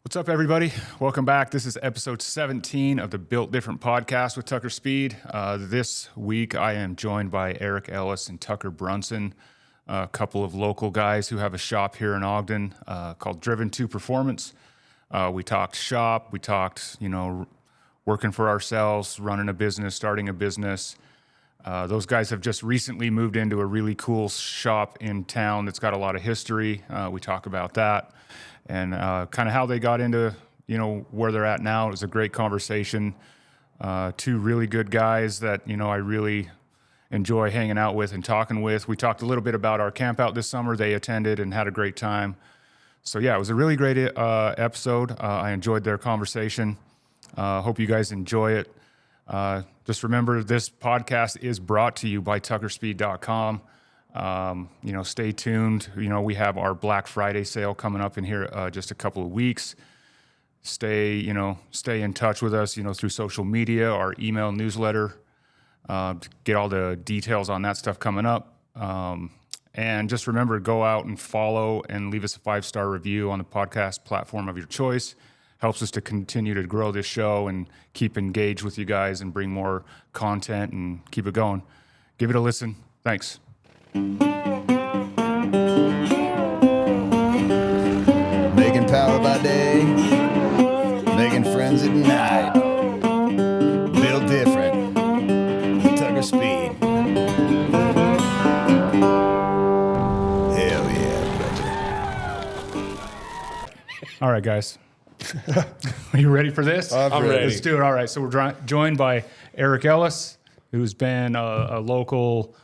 What's up, everybody? Welcome back. This is episode 17 of the Built Different podcast with Tucker Speed. This week, I am joined by Eric Ellis and Tucker Brunson, a couple of local guys who have a shop here in Ogden called Driven to Performance. We talked shop. We talked, working for ourselves, running a business, starting a business. Those guys have just recently moved into a really cool shop in town that's got a lot of history. We talk about that. And kind of how they got into, where they're at now. It was a great conversation. Two really good guys that, I really enjoy hanging out with and talking with. We talked a little bit about our camp out this summer. They attended and had a great time. So, yeah, it was a really great episode. I enjoyed their conversation. Hope you guys enjoy it. Just remember, this podcast is brought to you by TuckerSpeed.com. Stay tuned. We have our Black Friday sale coming up in here just a couple of weeks. Stay in touch with us, through social media, our email newsletter, to get all the details on that stuff coming up. And just remember, go out and follow and leave us a 5-star review on the podcast platform of your choice. Helps us to continue to grow this show and keep engaged with you guys and bring more content and keep it going. Give it a listen. Thanks. Making power by day, making friends at night. Built different, Tucker Speed. Hell yeah, brother. All right, guys. Are you ready for this? I'm ready. Let's do it. All right. So we're joined by Eric Ellis, who's been a local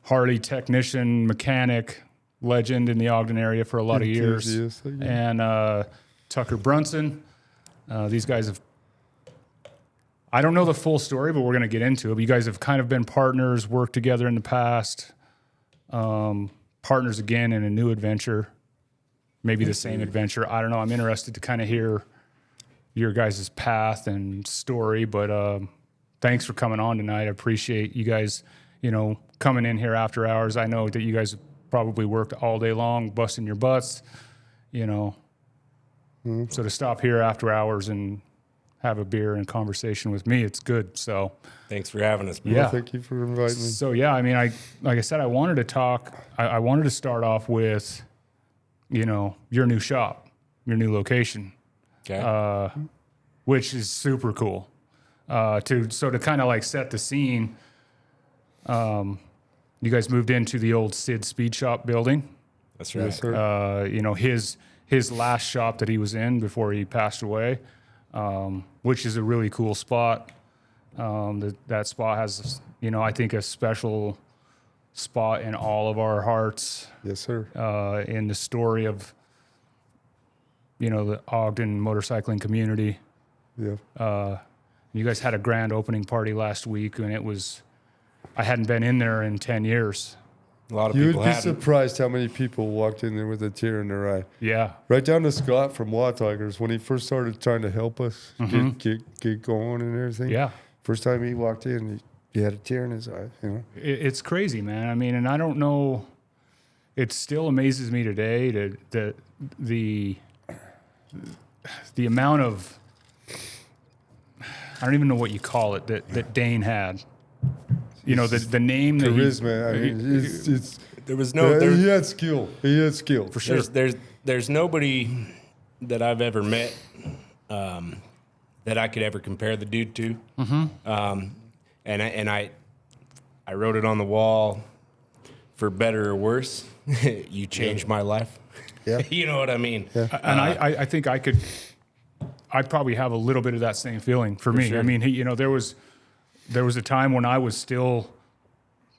Harley technician, mechanic, legend in the Ogden area for a lot of years. And Tucker Brunson. These guys have, I don't know the full story, but we're going to get into it. But you guys have kind of been partners, worked together in the past, partners again in a new adventure, maybe the same adventure. I don't know. I'm interested to kind of hear your guys' path and story, but thanks for coming on tonight. I appreciate you guys, coming in here after hours. I know that you guys probably worked all day long, busting your butts, So to stop here after hours and have a beer and conversation with me, it's good. So thanks for having us, bro. Yeah. Thank you for inviting me. So yeah, I mean, like I said, I wanted to talk. I wanted to start off with, your new shop, your new location, Okay. which is super cool. To kind of like set the scene. You guys moved into the old Sid Speed Shop building. That's right. Yes, sir. His last shop that he was in before he passed away, which is a really cool spot. That spot has, I think a special spot in all of our hearts. Yes, sir. In the story of, the Ogden motorcycling community. Yeah. You guys had a grand opening party last week, and I hadn't been in there in 10 years. A lot of You people would be hadn't. surprised how many people walked in there with a tear in their eye. Yeah. Right down to Scott from Law Tigers when he first started trying to help us get going and everything. Yeah. First time he walked in, he had a tear in his eye. It's crazy, man. I mean, and I don't know. It still amazes me today that the amount of, I don't even know what you call it, that Dane had. The name that Charisma. I mean, it's There was no. There, he had skill. He had skill. for sure. there's nobody that I've ever met that I could ever compare the dude to. Mm-hmm. And I wrote it on the wall, for better or worse. You changed my life. Yeah. You know what I mean? Yeah. And I think I'd probably have a little bit of that same feeling for me. sure. I mean, there was a time when I was still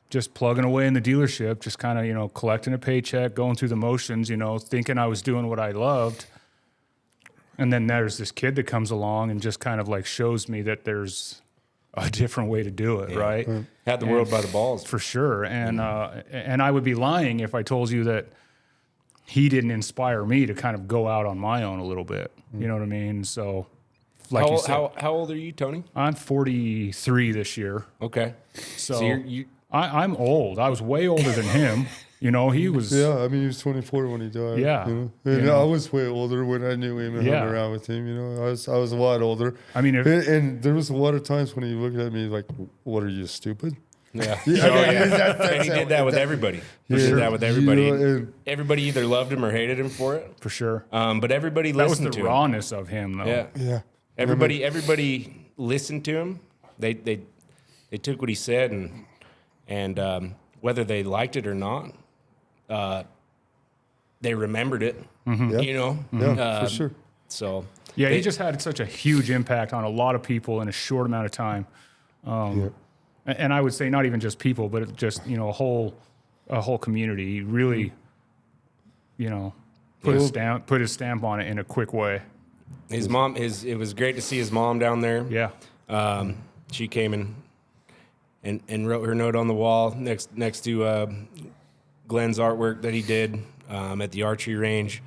just plugging away in the dealership, just kind of, collecting a paycheck, going through the motions, thinking I was doing what I loved. And then there's this kid that comes along and just kind of like shows me that there's a different way to do it, right? Had the world by the balls. For sure. And I would be lying if I told you that he didn't inspire me to kind of go out on my own a little bit. You know what I mean? So, like you said, How old are you, Tony? I'm 43 this year. Okay. So you're I'm old. I was way older than him. You know, he was. Yeah, I mean, he was 24 when he died. Yeah. You know? And You know. I was way older when I knew him and Yeah. hung around with him. You know, I was a lot older. I mean, and there was a lot of times when he looked at me like, "What are you, stupid?" Yeah. Yeah, Oh, yeah. that's And he did that with everybody. He did that with everybody. You know, and Everybody either loved him or hated him for it. for sure. But everybody That was listened the to him. rawness of him, though. Yeah. yeah, Everybody listened to him. They took what he said and whether they liked it or not, they remembered it. Mm-hmm. Yeah. You know. yeah, for sure. So Yeah, they- he just had such a huge impact on a lot of people in a short amount of time. Yeah. And I would say not even just people, but it just, you know, a whole community. He really, you know, put his stamp on it in a quick way. his mom. It was great to see his mom down there. Yeah. She came and wrote her note on the wall next to Glenn's artwork that he did at the archery range,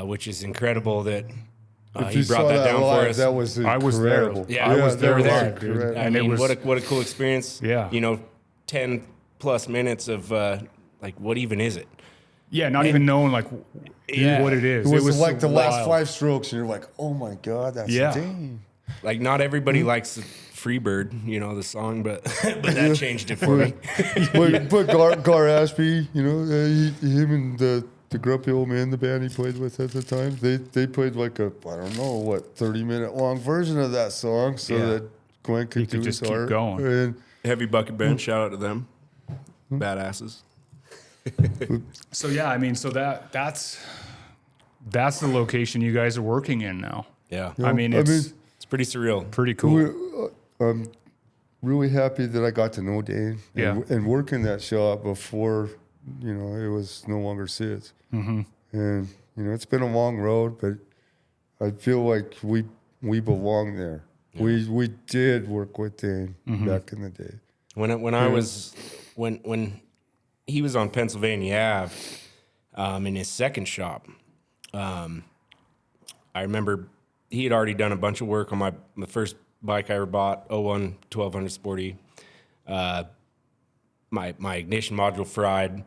which is incredible that If he you brought saw that down live, for us. that was I was there. incredible. Yeah, I was there there. live, dude. incredible. I And it mean, was- what a cool experience. Yeah. You know, 10 plus minutes of like, what even is it? Yeah, not even knowing like Yeah. what it is. It was like the last wild. 5 strokes, and you're like, "Oh my god, that's Yeah. dang." Like, not everybody likes the Freebird, you know, the song, but that changed it for me. But Gar Ashby, you know, him and the grumpy old man, the band he played with at the time, they played like a, I don't know what, 30-minute long version of that song, so Yeah. that Glenn could could do just his keep art. going. And Heavy Bucket Band, shout out to them. Badasses. So yeah, I mean, so that's the location you guys are working in now. Yeah. I mean, it's It's pretty surreal. pretty cool. I'm really happy that I got to know Dane and work in that shop before, you know, it was no longer Sid's. Mm-hmm. And, you know, it's been a long road, but I feel like we belong there. Yeah. We did work with Dane back in the day. When he was on Pennsylvania Ave, in his second shop, I remember he had already done a bunch of work on my first bike I ever bought, 01 1200 Sporty. My ignition module fried,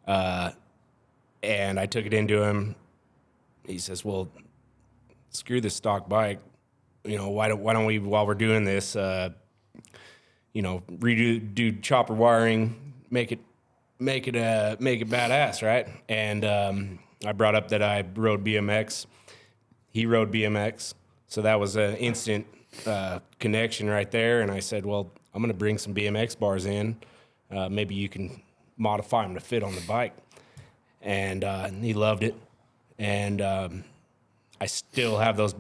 and I took it into him. He says, "Well, screw this stock bike. You know, why don't we, while we're doing this, you know, do chopper wiring, make it badass, right?" And I brought up that I rode BMX. He rode BMX, so that was an instant connection right there. And I said, "Well, I'm going to bring some BMX bars in. Maybe you can modify them to fit on the bike." And he loved it. And I still have those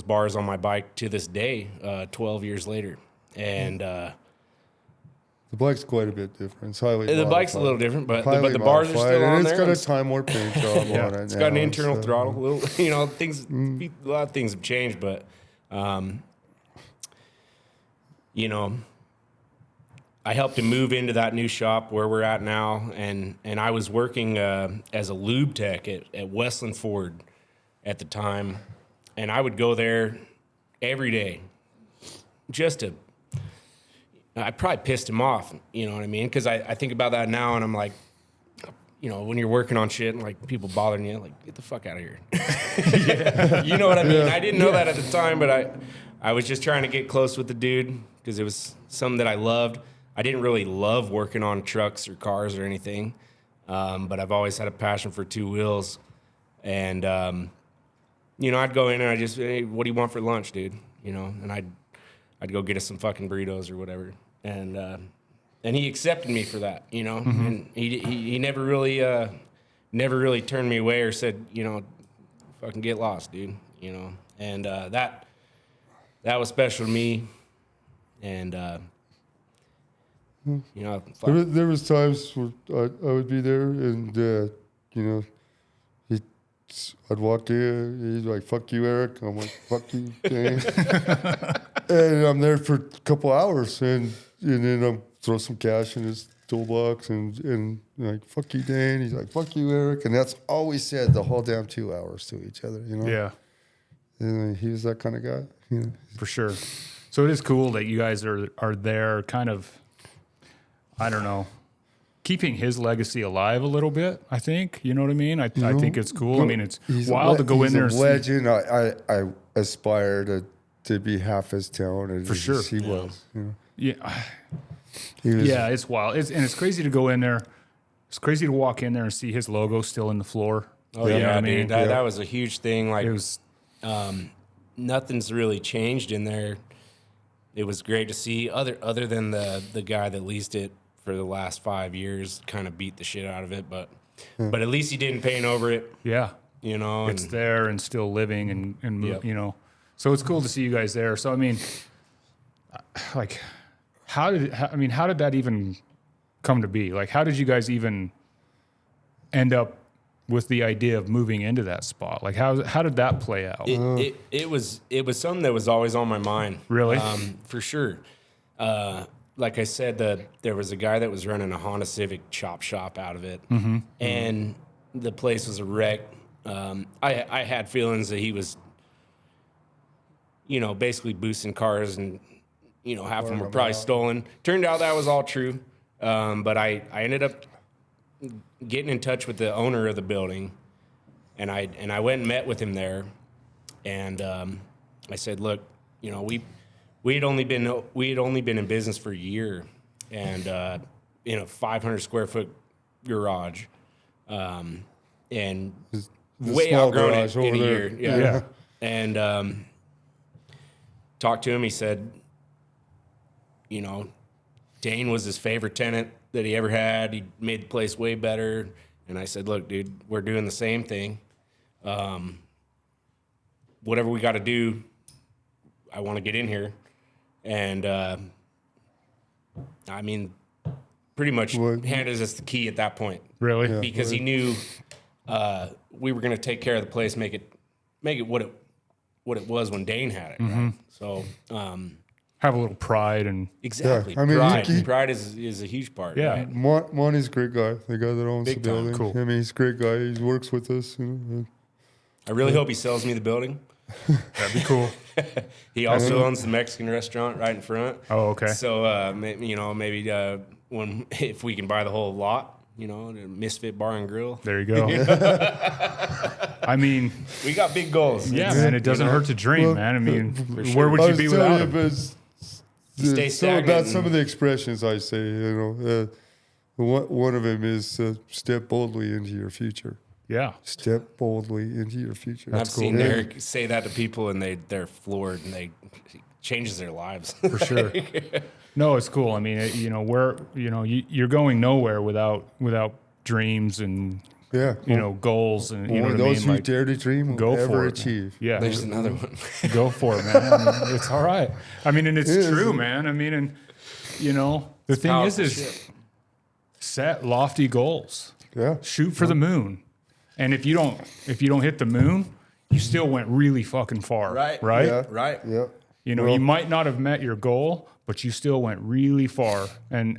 bars on my bike to this day, 12 years later. And The bike's quite a bit different. It's highly the modified. bike's a little different, but Highly the bars are modified, still on and there. it's got a Time Warp paint job on it. It's got an now, internal so- throttle. A little, you know, things. A lot of things have changed, but you know, I helped him move into that new shop where we're at now, and I was working as a lube tech at Westland Ford at the time, and I would go there every day just to. I probably pissed him off, you know what I mean? Because I think about that now, and I'm like, you know, when you're working on shit and like people bothering you, like, get the fuck out of here. You know what I mean? I didn't know that at the time, but I was just trying to get close with the dude because it was something that I loved. I didn't really love working on trucks or cars or anything, but I've always had a passion for two wheels. And, you know, I'd go in and I just, "Hey, what do you want for lunch, dude?" You know, and I'd go get us some fucking burritos or whatever. And he accepted me for that, you know, and he never really turned me away or said, you know, fucking get lost, dude, you know, and that was special to me, and you know, There was times where I would be there, and you know, I'd walk in, he's like, "Fuck you, Eric." I'm like, "Fuck you, Dane." And I'm there for a couple hours, and then I'm throw some cash in his toolbox, and like, "Fuck you, Dane." He's like, "Fuck you, Eric," and that's all we said the whole damn 2 hours to each other, you know. Yeah, And he was that kind of guy, you know. for sure. So it is cool that you guys are there, kind of, I don't know, keeping his legacy alive a little bit. I think, you know what I mean. I think it's cool. I mean, it's wild to go in there and he's a legend. I aspire to be half as talented For sure. as he was. You know? Yeah, He was, yeah, it's wild. It's crazy to go in there. It's crazy to walk in there and see his logo still in the floor. Oh You know yeah, what I dude, mean? that was a huge thing. Like It was nothing's really changed in there. It was great to see. Other than the guy that leased it for the last 5 years, kind of beat the shit out of it, but at least he didn't paint over it. yeah. You know, It's there and still living and Yep. you know, so it's cool to see you guys there. So I mean, like, how did that even come to be? Like, how did you guys even end up with the idea of moving into that spot? Like, how did that play out? It was something that was always on my mind. Really? For sure. Like I said, there was a guy that was running a Honda Civic chop shop out of it, and the place was a wreck. I had feelings that he was, you know, basically boosting cars, and you know, half of them were probably stolen. Turned out that was all true, but I ended up getting in touch with the owner of the building, and I went and met with him there, and I said, look, you know, we had only been in business for a year, and in a 500 square foot garage, and the way small outgrown garage it in a over year. there. Yeah. And talked to him. He said, you know, Dane was his favorite tenant that he ever had. He made the place way better. And I said, look, dude, we're doing the same thing. Whatever we got to do, I want to get in here. And I mean, pretty much handed us the key at that point. Really? Yeah. Because he knew we were going to take care of the place, make it what it was when Dane had it. Right? So Have a little pride and exactly, Yeah, I mean, pride is a huge part. Yeah. Right? Monty's a great guy. The guy that owns Big the time. building. Cool. I mean, he's a great guy. He works with us. You know. I really hope he sells me the building. that'd be cool. He also owns the Mexican restaurant right in front. Oh, okay. So maybe when if we can buy the whole lot, you know, the Misfit Bar and Grill. There you go. I mean, We got big goals. yeah, It's, man, it doesn't you know, hurt to dream, man. I mean, sure. where would I you was be telling without you him? Stay about stagnant some of the expressions I say. You know, one of them is step boldly into your future. Yeah. Step boldly into your future. I've seen Eric say that to people, and they're floored, and it changes their lives. For sure. No, it's cool. I mean, you know, you're going nowhere without dreams and Yeah. you know goals and you know what I those mean. who Like, dare to dream will go for ever it, man. achieve. Yeah, There's another one. go for it, man. I mean, it's all right. I mean, and it's true, man. I mean, and you know, the thing Powerful is shit. set lofty goals. Yeah. Shoot for the moon. And if you don't hit the moon, you still went really fucking far. Right. Right? Yeah. Right. Yeah. You know, you might not have met your goal, but you still went really far. And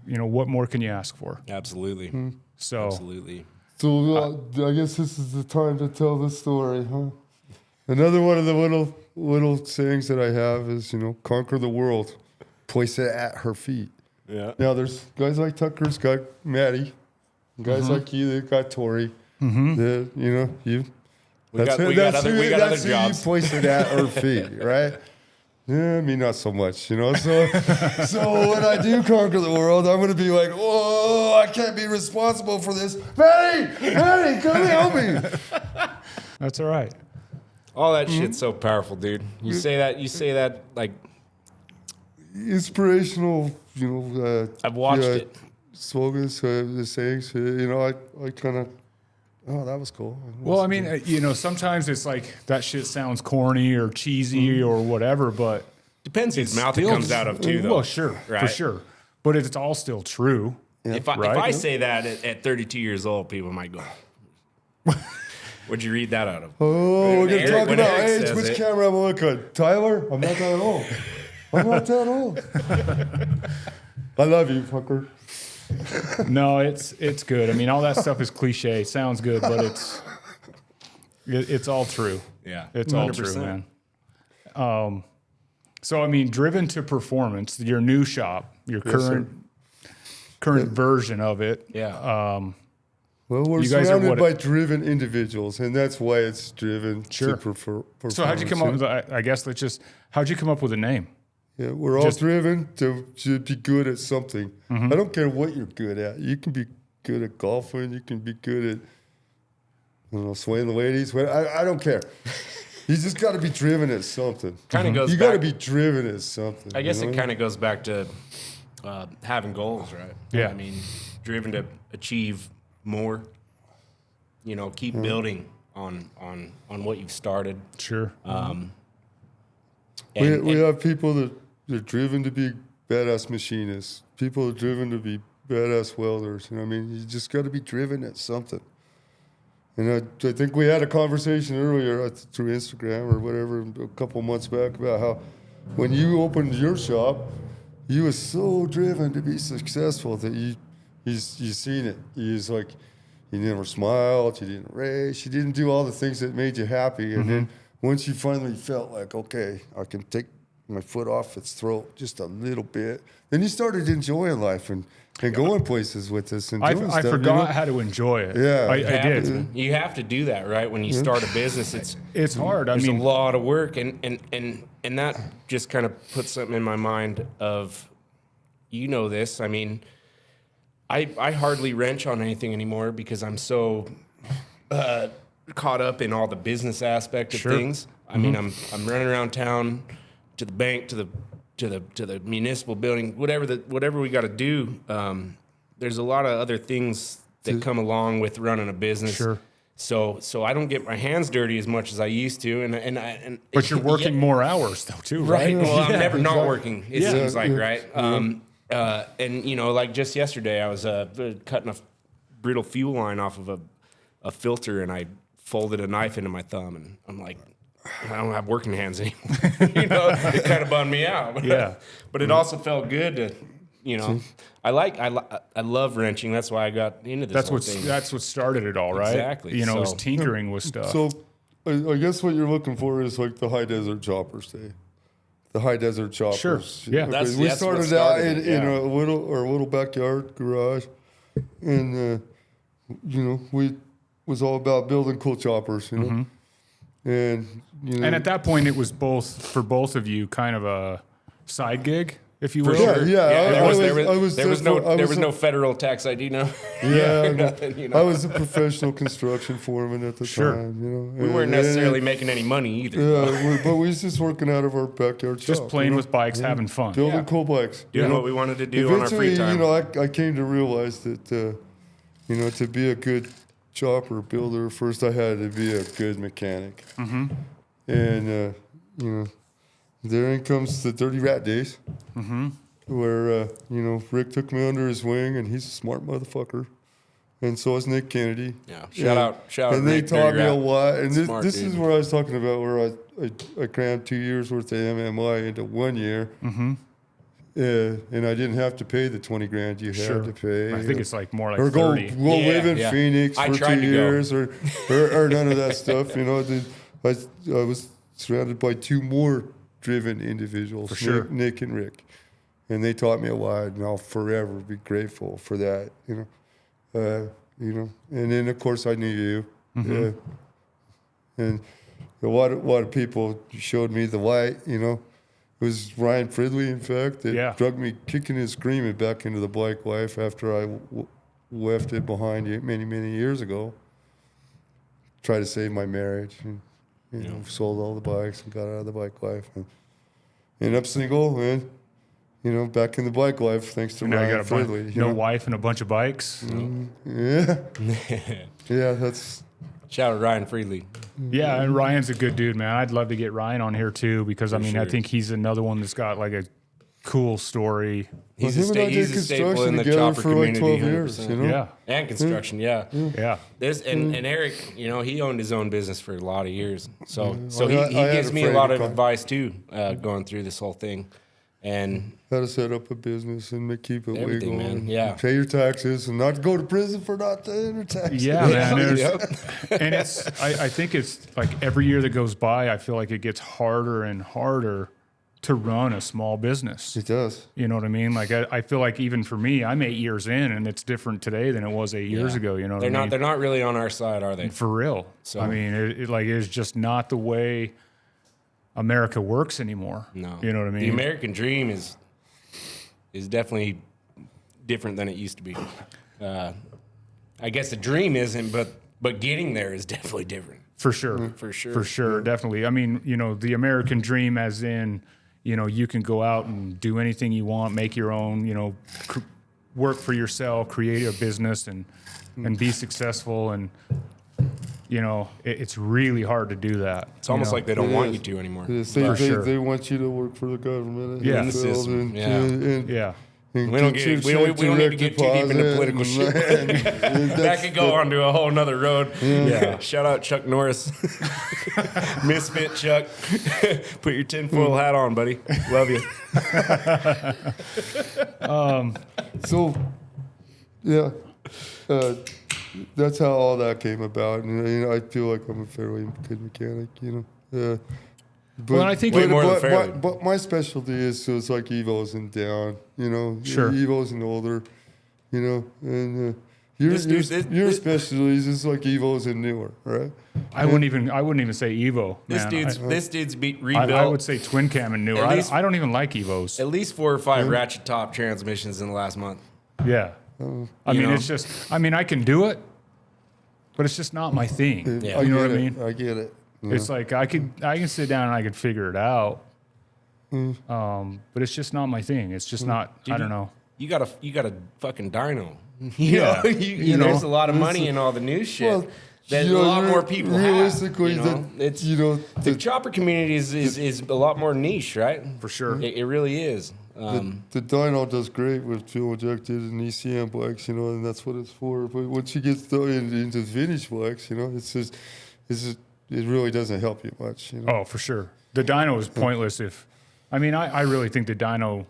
you know, what more can you ask for? Absolutely. So Absolutely. So I guess this is the time to tell the story, huh? Another one of the little sayings that I have is, you know, conquer the world, place it at her feet. Yeah. Now there's guys like Tucker's got Maddie, guys like you that got Tori. You know, you. We got other that's who jobs. you place it at her feet, right? Yeah, I mean, not so much, you know. So when I do conquer the world, I'm going to be like, oh, I can't be responsible for this. Maddie, come help me. that's all right. All that shit's so powerful, dude. You say that like Inspirational, you know. I've watched it. Slogans, the sayings, you know, I kind of, oh, that was cool. Well, I mean, you know, sometimes it's like that shit sounds corny or cheesy or whatever, but Depends whose mouth it still- comes out of too, though. Well, sure, for Right. sure. But it's all still true. If Right. I say that at 32 years old, people might go, "Where'd you read that out of?" Oh, we're going to Eric- talk when about Eric age. says Which it- camera am I looking at? Tyler? I'm not that old. I'm not that old. I love you, fucker. No, it's good. I mean, all that stuff is cliche. Sounds good, but it's all true. Yeah, It's all 100%. true, man. So I mean, driven to performance, your new shop, your Yes, sir. current. current version of it. Yeah. Well, we're You guys are surrounded what- by driven individuals, and that's why it's driven Sure. to performance. So how'd you come up with? I guess how'd you come up with a name? Yeah, we're all driven to be good at something. Mm-hmm. I don't care what you're good at. You can be good at golfing. You can be good at, swaying the ladies. I don't care. You just got to be driven at something. Kind of goes You got to back. be driven at something. I guess you it know? kind of goes back to having goals, right? Yeah. I mean, driven to achieve more. Keep building on what you've started. Sure. We have people that are driven to be badass machinists. People are driven to be badass welders. You just got to be driven at something. And I think we had a conversation earlier through Instagram or whatever a couple months back about how when you opened your shop, you was so driven to be successful that you seen it. You was like, you never smiled, you didn't race, you didn't do all the things that made you happy. And then once you finally felt like, okay, I can take my foot off its throat just a little bit, then you started enjoying life and going places with us and doing I stuff. forgot how to enjoy it. Yeah. I have did. to. You have to do that, right? When you start a business, It's hard. there's I mean, a lot of work, and that just kind of puts something in my mind of, this. I mean, I hardly wrench on anything anymore because I'm so caught up in all the business aspect of things. I mean, I'm running around town to the bank, to the municipal building, whatever we got to do. There's a lot of other things that come along with running a business. Sure. So I don't get my hands dirty as much as I used to, and but you're working more hours though too, right? right. Well, I'm Yeah, never not exactly. working. It Yeah. seems like Yeah. right. And like just yesterday, I was cutting a brittle fuel line off of a filter, and I folded a knife into my thumb, and I'm like, I don't have working hands anymore. It kind of bummed me out. Yeah. But it also felt good to, I love wrenching. That's why I got into this whole thing. That's what started it all, right? Exactly. It was So- tinkering with stuff. So I guess what you're looking for is like the high desert choppers day. The high desert choppers. Sure. Yeah. Okay, That's we what started out started it, in yeah. a little backyard garage, and we was all about building cool choppers, and and at that point, it was for both of you kind of a side gig, if you will. Sure. Yeah, There was no federal tax ID now. Yeah, nothing, I was a professional construction foreman at the Sure. time. We weren't necessarily making any money either. but we was just working out of our backyard Just shop, playing with bikes, having fun. building Yeah. cool bikes. Doing what we wanted to do on our free Eventually, time. I came to realize that, to be a good chopper builder, first I had to be a good mechanic. Mm-hmm. And, therein comes the dirty rat days, where, Rick took me under his wing, and he's a smart motherfucker. And so is Nick Kennedy. Yeah. Shout out. And they Nick, taught me Dirty a Rat. lot. And Smart this dude. is where I was talking about where I crammed 2 years worth of MMI into 1 year. Mm-hmm. And I didn't have to pay the 20 grand you Sure. had to pay. I think it's like more like or go 30. live in Yeah. Phoenix I for tried 2 to go. years or none of that stuff. I was surrounded by two more driven individuals, For sure. Nick and Rick, and they taught me a lot, and I'll forever be grateful for that. And then of course I knew you, and a lot of people showed me the light. It was Ryan Fridley, in fact, that drug me kicking and screaming back into the bike life after I left it behind many, many years ago. Tried to save my marriage and sold all the bikes and got out of the bike life and ended up single and back in the bike life thanks to Now you Ryan got a Fridley. no wife and a bunch of bikes. Yeah. Yeah, that's Shout out Ryan Freely. Yeah, and Ryan's a good dude, man. I'd love to get Ryan on here too because I sure. think he's another one that's got like a cool story. He's him and I he's did a staple construction in the together chopper for like community. 12 years, 100%. Yeah, And construction, yeah. yeah. And Eric, he owned his own business for a lot of years. So Well, he I had gives a me a friend lot who of come- advice too, going through this whole thing. And how to set up a business and keep it Everything, legal. man. and Yeah. Pay your taxes and not go to prison for not paying your taxes. Yeah, man. Yep. And I think it's like every year that goes by, I feel like it gets harder and harder to run a small business. It does. You know what I mean? Like I feel like even for me, I'm 8 years in, and it's different today than it was 8 years ago. You know what I mean? They're not really on our side, are they? For real. So- I mean, it's just not the way America works anymore. No. You know what I mean? The American dream is definitely different than it used to be. I guess the dream isn't, but getting there is definitely different. For sure. For sure. For sure. Definitely. I mean, you know, the American dream as in, you know, you can go out and do anything you want, make your own, you know, work for yourself, create a business and be successful. And, you know, it's really hard to do that. It's almost know? like they don't It want is. you to anymore. They, sure. they want you to work for the government. Yeah. and The system, and- yeah. and- Yeah. and We don't get get your we don't need to get too deep into direct political shit. deposit and That that's could go on to a whole nother road. Yeah. Shout out Chuck Norris. Misfit Chuck. Put your tinfoil hat on, buddy. Love you. So, yeah, that's how all that came about. And you know, I feel like I'm a fairly good mechanic, you know. But, Well, I think Way more than fairly. but my specialty is so it's like Evos and down, you know. Sure. Evos and older, you know. And your This specialty is like Evos and newer, right? I wouldn't even say Evo. Man. This dude's beat I rebuilt would say twin cam and newer. At least- I don't even like Evos. at least 4 or 5 ratchet top transmissions in the last month. Yeah. I You mean, know? it's just, I mean, I can do it, but it's just not my thing. Yeah. You know get what I it. mean? I get it. Yeah. It's like I can sit down and I could figure it out, but it's just not my thing. It's just not. I don't know. You got a fucking dyno. Yeah. You know, there's a lot of money in all the new shit. Well, that you a know, lot more people have. realistically, You know? It's you know, the chopper community is a lot more niche, right? For sure. It really is. the dyno does great with fuel injected and ECM bikes, you know, and that's what it's for. But once you get into vintage bikes, you know, it really doesn't help you much, you know. Oh, for sure. The dyno is pointless if. I mean, I really think the dyno.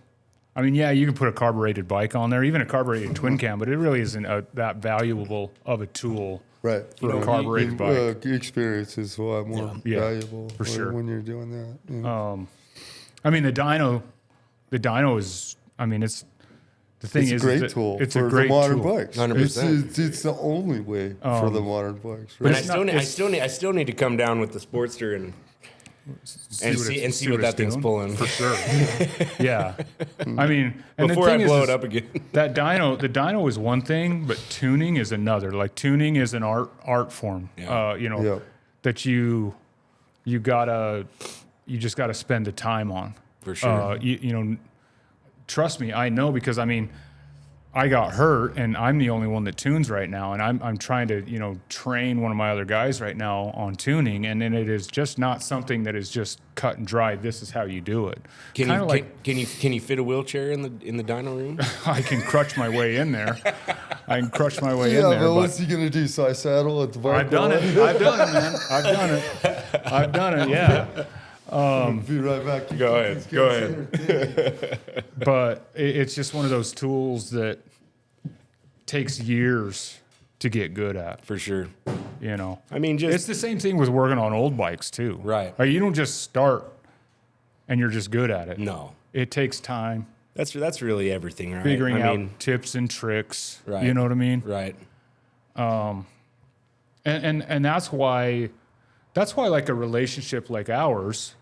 I mean, yeah, you can put a carbureted bike on there, even a carbureted twin cam, but it really isn't that valuable of a tool Right. for a carbureted bike. Experience is a lot more Yeah, valuable for sure. when you're doing that. You know. I mean, the dyno is. I mean, it's the thing It's a is great that tool it's for a great the modern tool. bikes. 100%. It's the only way for the modern bikes. But Right? I still need to come down with the Sportster and see what that thing's doing. pulling. For sure. Yeah. I mean, and Before the I thing blow is, it up again. that dyno, the dyno is one thing, but tuning is another. Like tuning is an art form. Yeah. You know, Yeah. that you just gotta spend the time on. For sure. You know, trust me, I know because I mean, I got hurt and I'm the only one that tunes right now, and I'm trying to, you know, train one of my other guys right now on tuning, and then it is just not something that is just cut and dry. This is how you do it. Can Kinda you like can you fit a wheelchair in the dyno room? I can crutch my way in there. I can crutch my way Yeah, in there. but what's he gonna do? Side saddle at the bike? I've done it. I've done it, man. I've done it. Yeah. Be right back. Go ahead. But it's just one of those tools that takes years to get good at. For sure. You know, I mean, it's the same thing with working on old bikes too. Right. Like, you don't just start and you're just good at it. No. It takes time That's really everything, right? figuring I out mean, tips and tricks. Right. You know what I mean? right. And that's why like a relationship like ours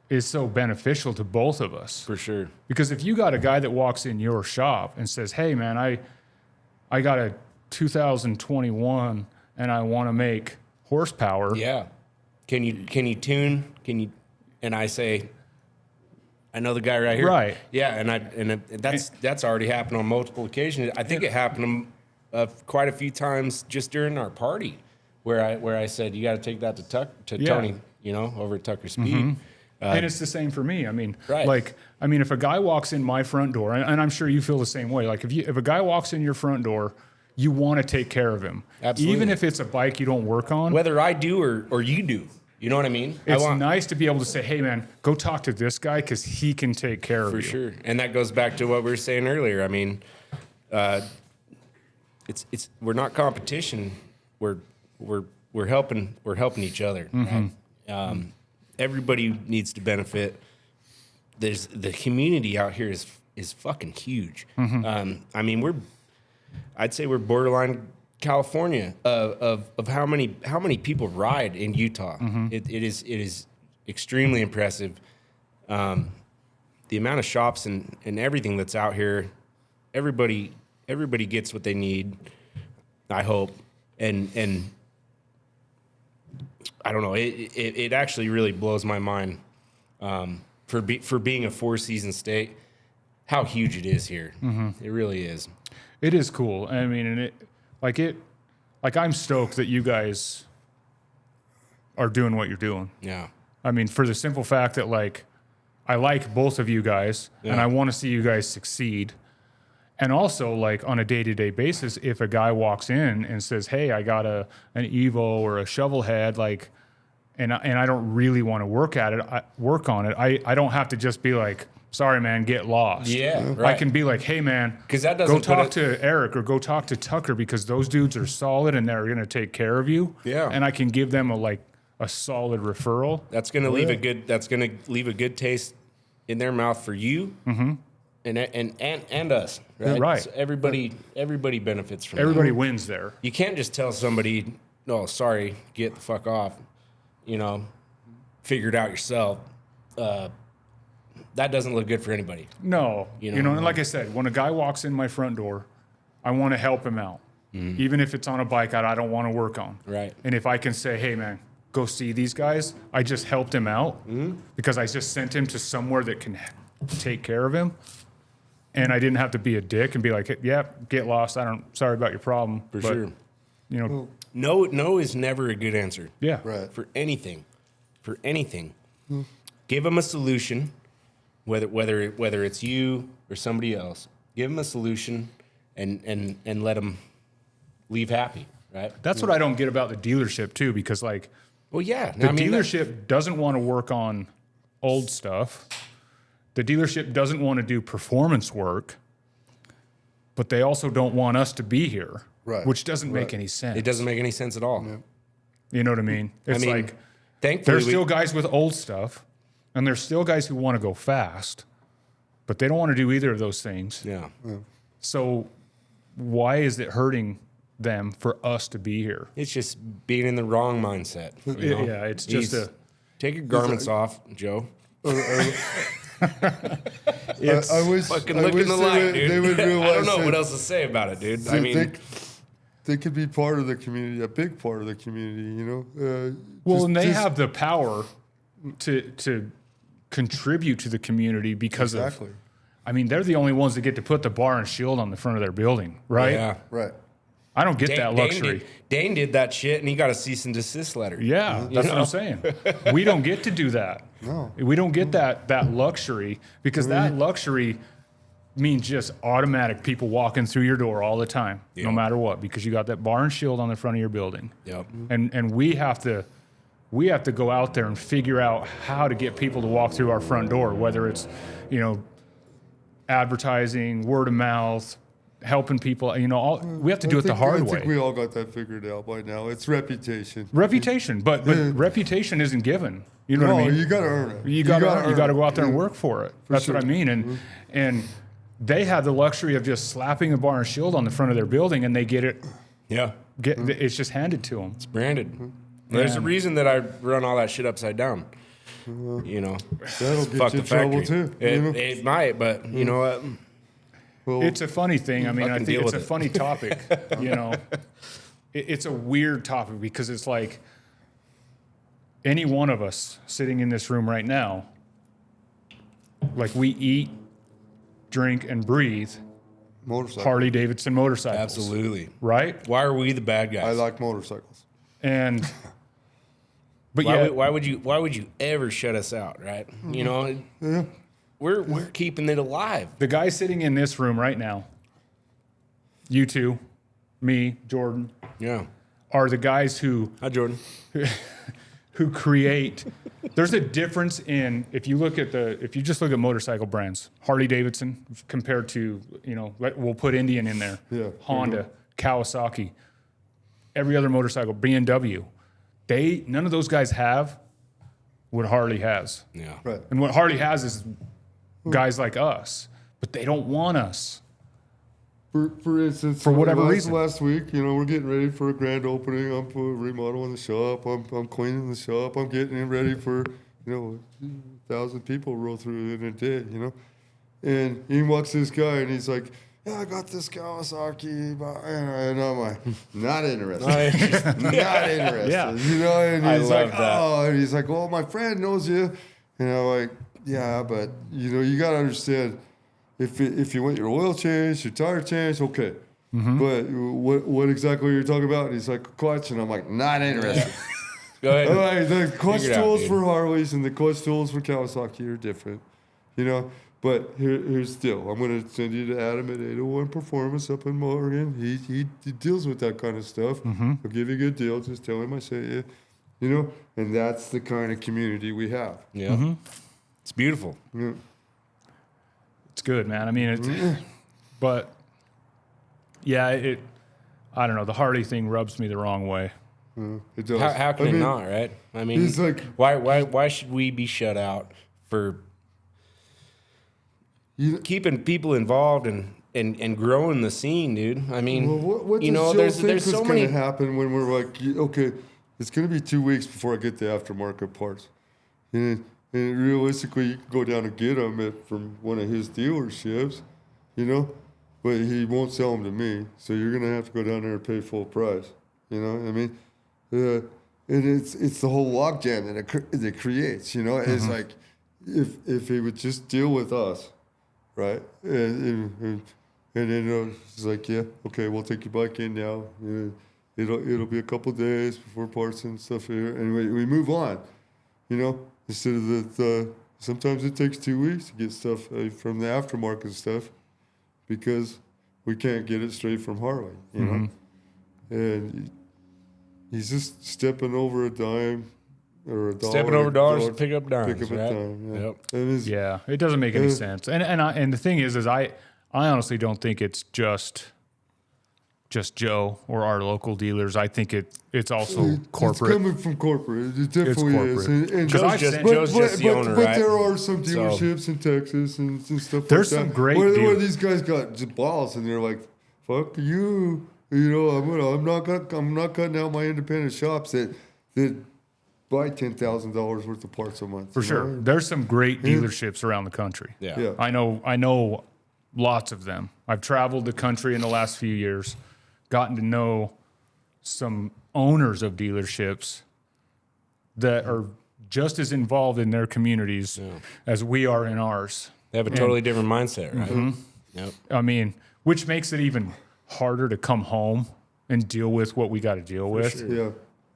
is so beneficial to both of us. For sure. Because if you got a guy that walks in your shop and says, "Hey man, I got a 2021 and I want to make horsepower." Yeah. Can you tune? And I say, I know the guy right here. Right. Yeah, and that's already happened on multiple occasions. I think it happened quite a few times just during our party, where I said, you got to take that to Yeah. Tony, you know, over at Tucker Speed. And it's the same for me. I mean, Right. if a guy walks in my front door, and I'm sure you feel the same way. Like if a guy walks in your front door, you want to take care of him, Absolutely. even if it's a bike you don't work on. Whether I do or you do, you know what I mean? It's nice to be able to say, "Hey man, go talk to this guy because he can take care of you." For sure, and that goes back to what we were saying earlier. I mean, it's we're not competition. We're helping each other. Mm-hmm. Right? Everybody needs to benefit there's the community out here is fucking huge. I mean, I'd say we're borderline California of how many people ride in Utah. It is extremely impressive. The amount of shops and everything that's out here, everybody gets what they need, I hope. And I don't know, it actually really blows my mind for being a 4-season state, how huge it is here. It really is. It is cool. I mean, and I'm stoked that you guys are doing what you're doing. Yeah. I mean, for the simple fact that like I like both of you guys and I want to see you guys succeed. And also, like on a day-to-day basis, if a guy walks in and says, "Hey, I got an Evo or a shovel head," like, and I don't really want to work on it, I don't have to just be like, "Sorry, man, get lost." Yeah, right. I can be like, "Hey, man, 'Cause that go doesn't talk to Eric or go talk to Tucker because those dudes are solid and they're going to take care of you." Yeah. And I can give them a solid referral. That's gonna leave a good taste in their mouth for you, and us, right? Right. So everybody benefits from Everybody that. wins there. You can't just tell somebody, "No, sorry, get the fuck off." Figure it out yourself. That doesn't look good for anybody. No, You you know, know, and like I said, when a guy walks in my front door, I want to help him out, even if it's on a bike I don't want to work on. Right. And if I can say, "Hey, man, go see these guys," I just helped him out because I just sent him to somewhere that can take care of him, and I didn't have to be a dick and be like, "Hey, yeah, get lost. Sorry about your problem." For But, sure. You know, No is never a good answer. yeah, Right. For anything. Give them a solution, whether it's you or somebody else. Give them a solution and let them leave happy, right? That's what I don't get about the dealership too, because like Well, yeah. the dealership doesn't want to work on old stuff. The dealership doesn't want to do performance work, but they also don't want us to be here, Right. which doesn't make any sense. It doesn't make any sense at all. You know what I mean? It's like thankfully, there's still guys with old stuff, and there's still guys who want to go fast, but they don't want to do either of those things. yeah. So why is it hurting them for us to be here? It's just being in the wrong mindset. you know? Yeah, it's just Take your garments off, Joe. it's I wish, Fucking I look wish in the they light, would, dude. They would realize I don't know that what else to say about it, dude. they, I mean, they could be part of the community, a big part of the community, well, and they have the power to contribute to the community because Exactly. of. I mean, they're the only ones that get to put the bar and shield on the front of their building, right? yeah. Right. I don't get that luxury. Dane did that shit, and he got a cease and desist letter. Yeah, that's what I'm saying. We don't get to do that. No. We don't get that luxury because that luxury means just automatic people walking through your door all the time, no matter what, because you got that bar and shield on the front of your building. Yep. And we have to go out there and figure out how to get people to walk through our front door, whether it's, advertising, word of mouth, helping people, we have to do it the hard way. I think we all got that figured out by now. It's reputation. Reputation, but reputation isn't given. You know what I mean? You got to earn it. You got to go out there and work for it. That's what I mean. And they have the luxury of just slapping a bar and shield on the front of their building, and they get it. Yeah. It's just handed to them. It's branded. There's a reason that I run all that shit upside down. That'll Fuck get you the in trouble factory. too. It might, but you know what? Well, It's a funny thing. I mean, I Fucking think deal it's a with it. funny topic. It's a weird topic because it's like any one of us sitting in this room right now, like we eat, drink, and breathe motorcycles. Harley Davidson motorcycles. Absolutely. Right? Why are we the bad guys? I like motorcycles. And but why would you ever shut us out, right? You know, we're keeping it alive. the guy sitting in this room right now, you two, me, Jordan, Yeah. are the guys who Hi, Jordan. create. There's a difference in if you just look at motorcycle brands, Harley Davidson compared to we'll put Indian in there, Yeah. Honda, Kawasaki, every other motorcycle, BMW. None of those guys have what Harley has, Yeah. Right. and what Harley has is guys like us, but they don't want us. For instance, For whatever reason. last week, we're getting ready for a grand opening. I'm remodeling the shop. I'm cleaning the shop. I'm getting it ready for 1,000 people roll through in a day. And in walks this guy, and he's like, "Yeah, I got this Kawasaki," and I'm like, "Not interested, not interested." Yeah. And he's love like, that. "Oh," and he's like, "Well, my friend knows you," and I'm like, "Yeah, but you got to understand." If you want your oil change, your tire change, okay. But what exactly are you talking about? And he's like, clutch. And I'm like, not interested. Go ahead. All right, the clutch Figure it out, tools dude. for Harleys and the clutch tools for Kawasaki are different. But here's still, I'm going to send you to Adam at 801 Performance up in Morgan. He deals with that kind of stuff. He'll give you a good deal. Just tell him I sent you. And that's the kind of community we have. Yeah. It's beautiful. Yeah. It's good, man. I mean, but yeah, I don't know. The Harley thing rubs me the wrong way. It does. How can it not, right? I mean, he's like- why should we be shut out for keeping people involved and growing the scene, dude? I mean, Well, what does Joe there's think is so going many. to happen when we're like, okay, it's going to be 2 weeks before I get the aftermarket parts, and realistically, you can go down and get them from one of his dealerships, but he won't sell them to me, so you're going to have to go down there and pay full price. You know what I mean? And it's the whole logjam that it creates. It's like if he would just deal with us, right? And then it's like, yeah, okay, we'll take your bike in now. It'll be a couple days before parts and stuff here, and we move on. Instead of the sometimes it takes 2 weeks to get stuff from the aftermarket stuff because we can't get it straight from Harley. And he's just stepping over a dime or a dollar. Stepping over dollars to pick up dimes, Pick up a right? dime. Yeah. Yep. And Yeah, it doesn't make any sense. And the thing is I honestly don't think it's just Joe or our local dealers. I think it's also corporate. It's coming from corporate. It definitely is. corporate. And Joe's just the owner, but right? there are some So- dealerships in Texas and stuff There's like some that. great where dealers. these guys got just balls and they're like, "Fuck you." I'm not cutting out my independent shops that buy $10,000 worth of parts a month. For sure. There's some great dealerships around the country. Yeah. Yeah. I know lots of them. I've traveled the country in the last few years, gotten to know some owners of dealerships that are just as involved in their communities as we are in ours. They have a totally different mindset, right? Yep. I mean, which makes it even harder to come home and deal with what we got to deal with, Yeah.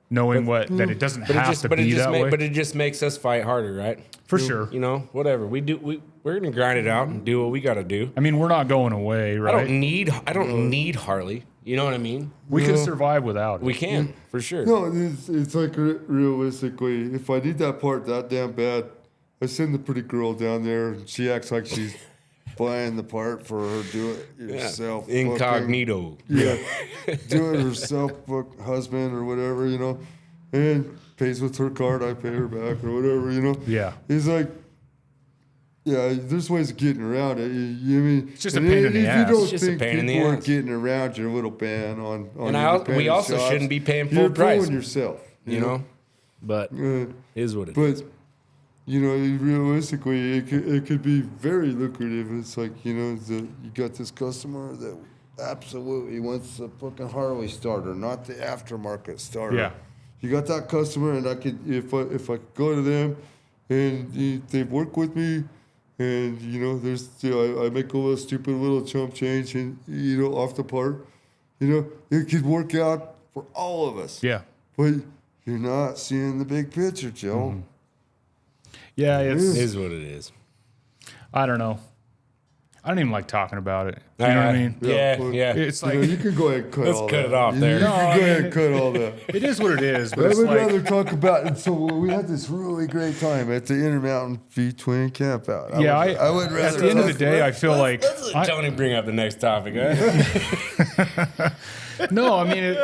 knowing that it doesn't have to be that way. But it just makes us fight harder, right? For sure. Whatever we do, we're gonna grind it out and do what we got to do. I mean, we're not going away, right? I don't need Harley. You know what I mean? We can survive without it. We can for sure. No, it's like realistically, if I need that part that damn bad, I send the pretty girl down there and she acts like she's buying the part for her do it yourself. Incognito. Yeah. Do it herself, husband or whatever, and pays with her card, I pay her back or whatever, Yeah. He's like, yeah, there's ways of getting around it. It's just a pain in the ass. If you don't It's just a think pain in the people are ass. getting around your little ban on And we independent also shops, shouldn't be paying full you're price. fooling yourself. You know, but is what it is. But realistically, it could be very lucrative. It's like you got this customer that absolutely wants a fucking Harley starter, not the aftermarket starter. Yeah. You got that customer, and I could if I could go to them, and they work with me, and there's I make a little stupid little chump change, and off the part, it could work out for all of us. Yeah. But you're not seeing the big picture, Joe. Yeah, It is what it is. I don't know. I don't even like talking about it. You know what I mean? Yeah, well, yeah. It's You like, you can go ahead and cut Let's all cut that. it off You there. can No, go I ahead mean, and cut all that. it is what it is, but I it's would like, rather talk about it. So we had this really great time at the Intermountain V-Twin camp out. I would rather. at the end of the day, I feel like, Let Tony bring up the next topic. Huh? no, I mean,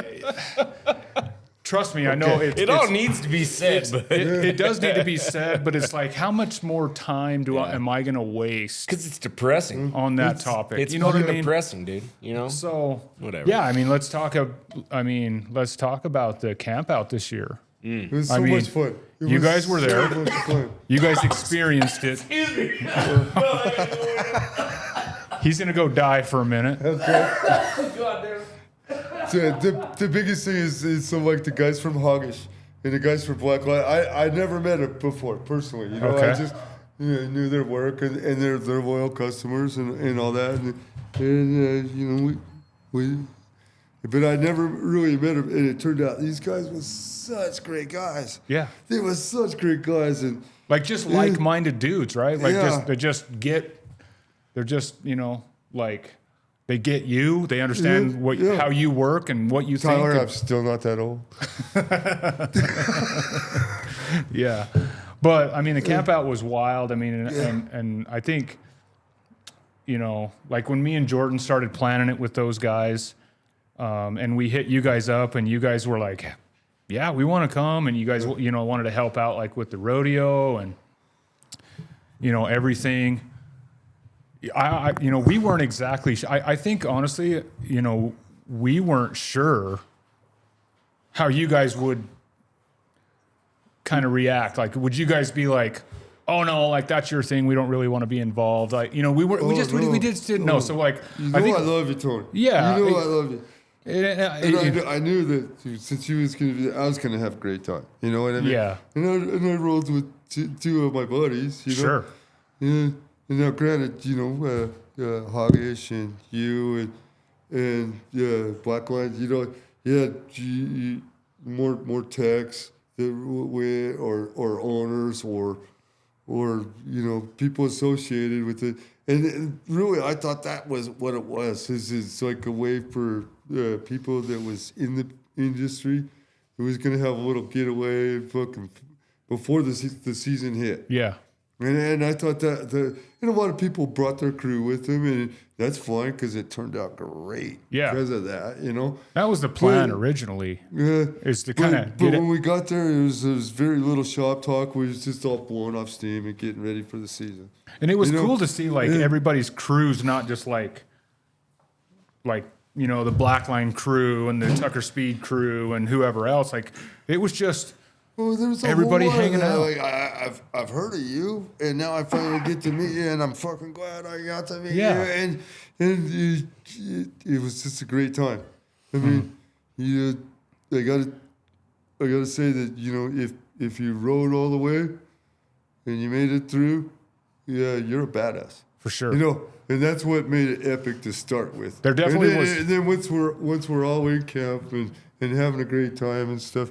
trust me, I know It all needs to be said, but it does need to be said, but it's like, how much more time am I going to waste because it's depressing on that topic? It's you know what I mean? depressing, dude. You know. So Whatever. Yeah, I mean, let's talk about the camp out this year. It was so much fun. You guys were there. So much fun. You guys experienced it. Excuse me. He's going to go die for a minute. God damn. So the biggest thing is so like the guys from Hoggish and the guys from Blacklight. I never met them before personally. You know, Okay. I just knew their work and they're loyal customers and all that. And you know we but I never really met them. And it turned out these guys were such great guys. Yeah. They were such great guys and. Like just like-minded dudes, right? Like Yeah. they're just like they get you. They understand how you work and what you Tyler, think. I'm still not that old. Yeah. But I mean, the camp out was wild. I mean, and I think, like when me and Jordan started planning it with those guys, and we hit you guys up and you guys were like, yeah, we want to come. And you guys, wanted to help out like with the rodeo and, everything. We weren't exactly, I think honestly, we weren't sure how you guys would kind of react. Like, would you guys be like, oh no, like that's your thing. We don't really want to be involved. Like, we just didn't know. So like, I love you, Tony. Yeah. I love you. And it- I knew that since you was going to be there, I was going to have a great time. You know what I mean? Yeah. And I rolled with two of my buddies. Sure. And now, granted, Hoggish and you and Blackline, you more techs or owners or people associated with it. And really, I thought that was what it was. It's like a way for people that was in the industry who was going to have a little getaway fucking before the season hit. Yeah. And I thought that a lot of people brought their crew with them, and that's fine because it turned out great. Yeah. Because of that, That was the plan But- originally. Yeah. Is to kind of But get it. when we got there, there was very little shop talk. We was just all blowing off steam and getting ready for the season. And it was You know, cool to see like everybody's crews, not just like the Blackline crew and the Tucker Speed crew and whoever else. Like it was just Well, there was a Everybody whole lot of hanging that. out. Like, I've heard of you, and now I finally get to meet you, and I'm fucking glad I got to meet Yeah. you. And it was just a great time. I mean, I gotta say that if you rode all the way and you made it through, yeah, you're a badass. for sure. And that's what made it epic to start with. There definitely and then, was- And then once we're all in camp and having a great time and stuff,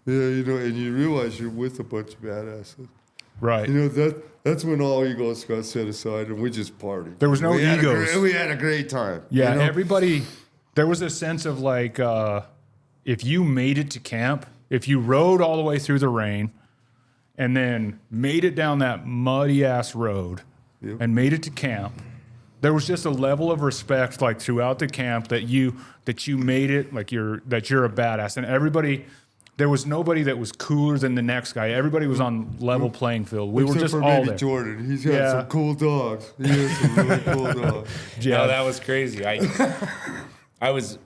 and you realize you're with a bunch of badasses. Right. That's when all egos got set aside and we just partied. There was no We had a egos. we had a great time. Yeah, you know? everybody. There was a sense of like, if you made it to camp, if you rode all the way through the rain, and then made it down that muddy ass road, Yep. and made it to camp, there was just a level of respect like throughout the camp that you made it, like you're a badass, and everybody. There was nobody that was cooler than the next guy. Everybody was on level playing field. We Except were just for all maybe there. Jordan. He's got Yeah. some cool dogs. He has some really cool dogs. Yeah. No, that was crazy. I was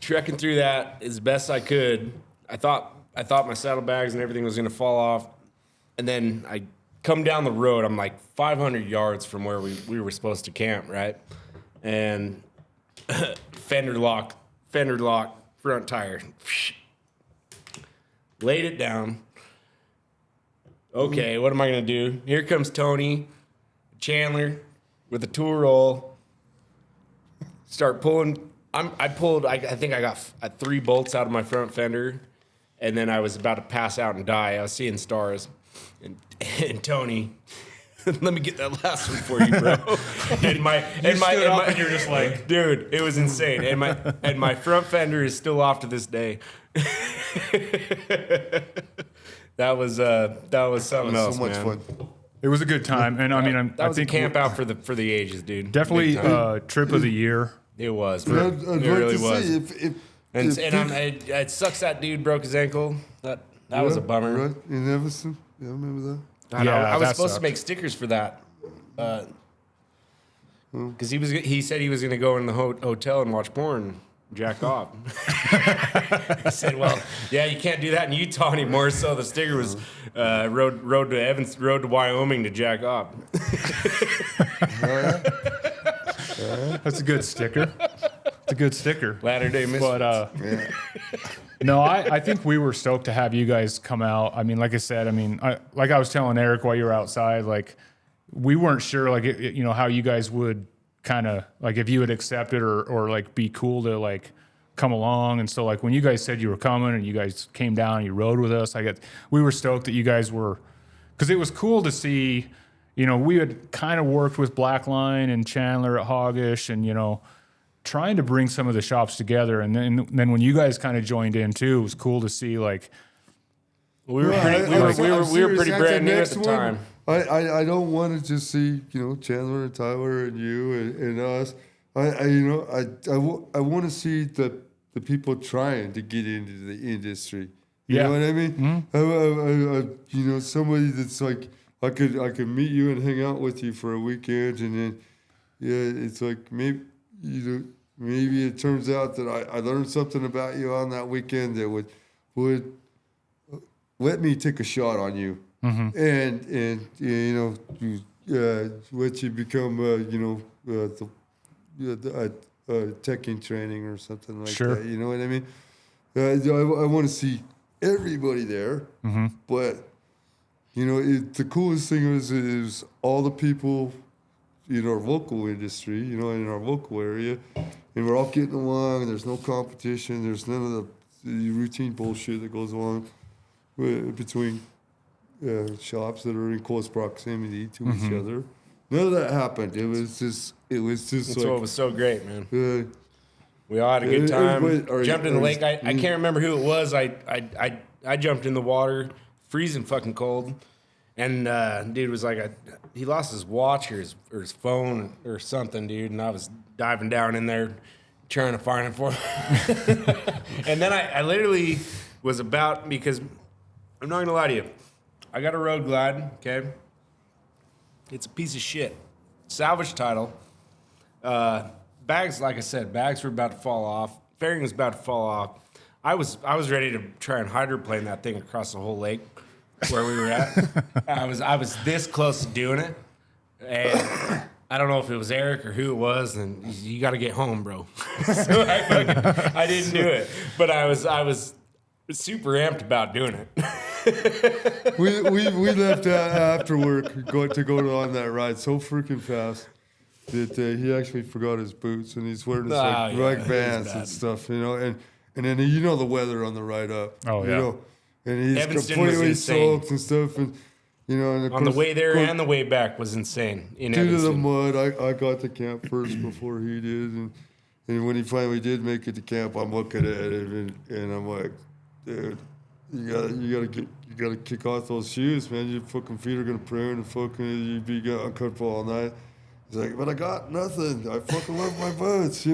trekking through that as best I could. I thought my saddlebags and everything was gonna fall off, and then I come down the road. I'm like 500 yards from where we were supposed to camp, right? And fender lock, front tire. Laid it down. Okay, what am I gonna do? Here comes Tony Chandler with a tool roll. Start pulling. I think I got 3 bolts out of my front fender, and then I was about to pass out and die. I was seeing stars, and Tony, let me get that last one for you, bro. and you're just like, dude, it was insane. And my front fender is still off to this day. That was something else, So much man. fun. it was a good time, and I mean, That I was think a camp out for the ages, dude. definitely Big time. trip of the year. It was, But bro. I'd It like really to was. say It sucks that dude broke his ankle. That was a bummer. Right? In Evanston? Yeah, I remember that. I was that supposed to sucked. make stickers for that. Because he said he was going to go in the hotel and watch porn, jack off. I said, well, yeah, you can't do that in Utah anymore. So the sticker was road to Wyoming to jack off. That's a good sticker. It's a good sticker. Latter-day Misfits. But no, I think we were stoked to have you guys come out. I mean, like I said, like I was telling Eric while you were outside, like we weren't sure, like how you guys would kind of like if you would accept it or like be cool to like come along. And so like when you guys said you were coming and you guys came down and you rode with us, we were stoked that you guys were, because it was cool to see. We had kind of worked with Blackline and Chandler at Hoggish and trying to bring some of the shops together. And then when you guys kind of joined in too, it was cool to see like we were pretty brand new at the time. I don't want to just see Chandler and Tyler and you and us. I want to see the people trying to get into the industry. You know what I mean? Mm-hmm. Somebody that's like I could meet you and hang out with you for a weekend, and then it's like maybe it turns out that I learned something about you on that weekend that would let me take a shot on you. Mm-hmm. And let you become tech in training or something like that. You know what I mean? I want to see everybody there, mm-hmm. But the coolest thing is all the people in our local industry, in our local area, and we're all getting along. And there's no competition. There's none of the routine bullshit that goes on between shops that are in close proximity to mm-hmm. each other. None of that happened. It was just. That's like, what was so great, man. We all had a good time. Jumped in the lake. I can't remember who it was. I jumped in the water, freezing fucking cold, and dude was like he lost his watch or his phone or something, dude. And I was diving down in there trying to find it for him. And then I literally was about, because I'm not gonna lie to you, I got a Road Glide, okay? It's a piece of shit. Salvage title. Bags, like I said, bags were about to fall off. Fairing was about to fall off. I was ready to try and hydroplane that thing across the whole lake where we were at. I was this close to doing it. And I don't know if it was Eric or who it was, and you got to get home, bro. So I didn't do it. But I was super amped about doing it. we left after work to go on that ride so freaking fast that he actually forgot his boots, and he's wearing his rug Vans and stuff, and then the weather on the ride up. Oh yeah. And he's Evanston completely soaked and stuff, and and of on course, the way there and the way back was insane. Due to the mud, I got to camp first before he did, and when he finally did make it to camp, I'm looking at it and I'm like, dude, you gotta kick off those shoes, man. Your fucking feet are gonna burn and fucking you'd be uncomfortable all night. He's like, but I got nothing. I fucking love my boots,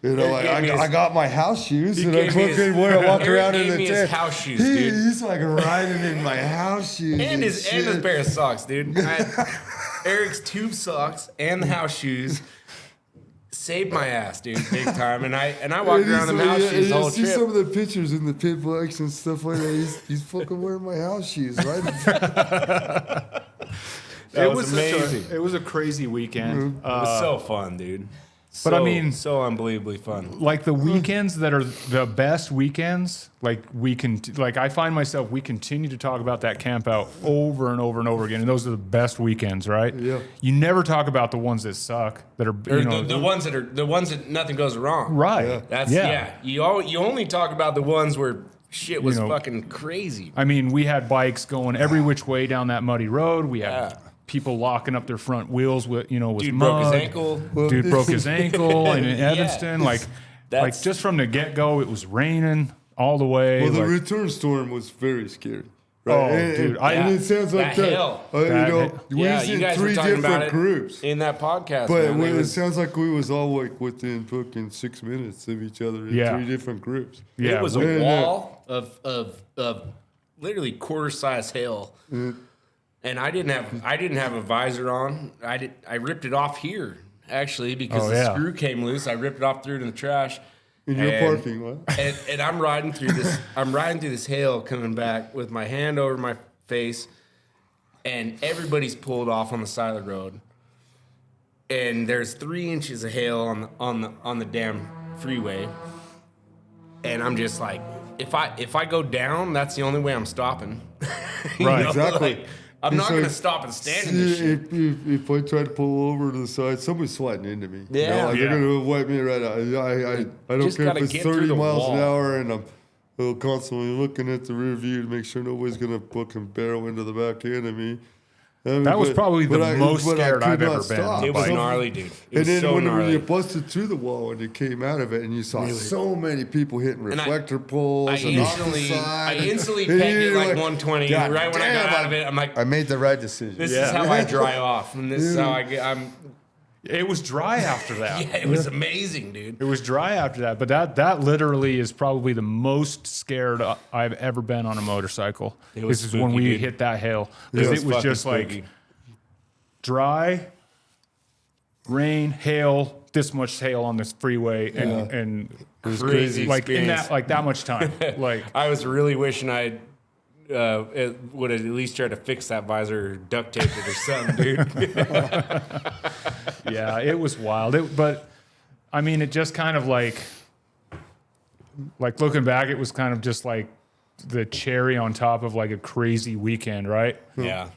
I got my house shoes and I fucking walk around in the tent. House shoes, dude. He's like riding in my house shoes and his pair of socks, dude. Eric's tube socks and the house shoes saved my ass, dude, big time. And I walked around in the house shoes the whole trip. You see some of the pictures in the pit bikes and stuff like that. He's fucking wearing my house shoes, right? It was amazing. It was a crazy weekend. It was so fun, dude. But so unbelievably fun. Like the weekends that are the best weekends, like I find myself, we continue to talk about that camp out over and over and over again, and those are the best weekends, right? Yeah. You never talk about the ones that suck, that are the ones that nothing goes wrong. Right. Yeah. You only talk about the ones where shit was fucking crazy. I mean, we had bikes going every which way down that muddy road. We had people locking up their front wheels with with dude mud. Broke his ankle. Dude broke his ankle in Evanston. Like just from the get go, it was raining all the way. Well, the return storm was very scary. Oh, And, dude, and it sounds like that that. hill. You know, we Yeah, was you in guys were 3 talking about different it groups. in that podcast. But man. it sounds like we was all like within fucking 6 minutes of each other in Yeah. 3 different groups. Yeah, it was we- a wall of literally quarter size hail, and I didn't have a visor on. I ripped it off here actually because Oh, the yeah. screw came loose. I ripped it off, threw it in the trash. In your And- parking lot. and I'm riding through this. I'm riding through this hail coming back with my hand over my face, and everybody's pulled off on the side of the road. And there's 3 inches of hail on the damn freeway, and I'm just like, if I go down, that's the only way I'm stopping. You Right, know, exactly. like, I'm It's not gonna like, stop and stand in this shit. If I try to pull over to the side, somebody's sliding into me. You Yeah. know, like Yeah. they're gonna wipe me right out. I don't Just care if gotta it's get through 30 the miles an wall. hour, and I'm constantly looking at the rear view to make sure nobody's gonna fucking barrel into the back end of me. I mean, That was probably the most but I scared could I've not ever been. stop. It was Bike. gnarly, dude. It And was then so when gnarly. you busted through the wall and you came out of it, and you saw so many people hitting And reflector poles I and off the instantly side. pegged and it you're like 120. "God Right when I got damn, out of it, I'm like, I made the right decision. this Yeah. is how I dry off, and this is how I get. It was dry after that. Yeah, it was amazing, dude. It was dry after that, but that literally is probably the most scared I've ever been on a motorcycle. It was This is when spooky, we dude. hit that hill. Because it was fucking just spooky. like dry, rain, hail, this much hail on this freeway, and Crazy like in experience. that like that much time. Like I was really wishing I would have at least tried to fix that visor or duct tape it or something, dude. yeah, it was wild. But I mean, it just kind of like looking back, it was kind of just like the cherry on top of like a crazy weekend, right? Yeah,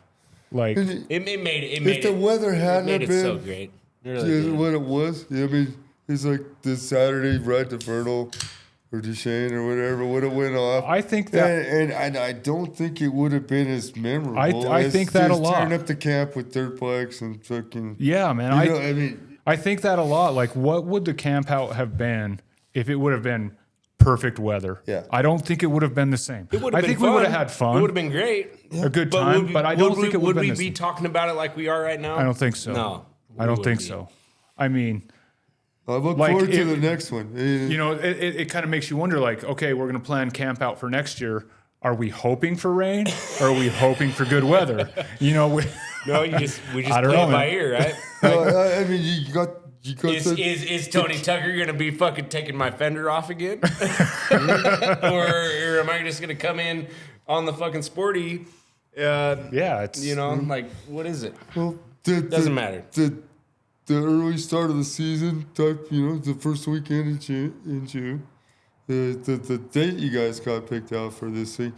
Like it made If the weather it hadn't made have it so been great. It really did. what it was, I mean, it's like this Saturday ride to Vernal or Duchesne or whatever would have went off. I think that and I don't think it would have been as memorable. I as think that a just lot. Turning up the camp with dirt bikes and fucking. yeah, man. You know, I mean, I think that a lot. Like, what would the camp out have been if it would have been perfect weather? Yeah. I don't think it would have been the same. It would I have been think we fun. would have had fun. It would have been great. a good time, but I don't think it would have been we the be same. talking about it like we are right now? I don't think so. No, I don't we think wouldn't so. I mean, I look Like, forward to it- the next one. you know, it kind of makes you wonder, like, okay, we're going to plan camp out for next year. Are we hoping for rain or are we hoping for good weather? You know, be. No, we just I play don't know, it by man. ear, right? I mean, you got Is Tony Tucker gonna be fucking taking my fender off again, or am I just gonna come in on the fucking sporty? yeah, it's You know, like what is it? well, Doesn't matter. The early start of the season type, you know, the first weekend in June, the date you guys got picked out for this thing.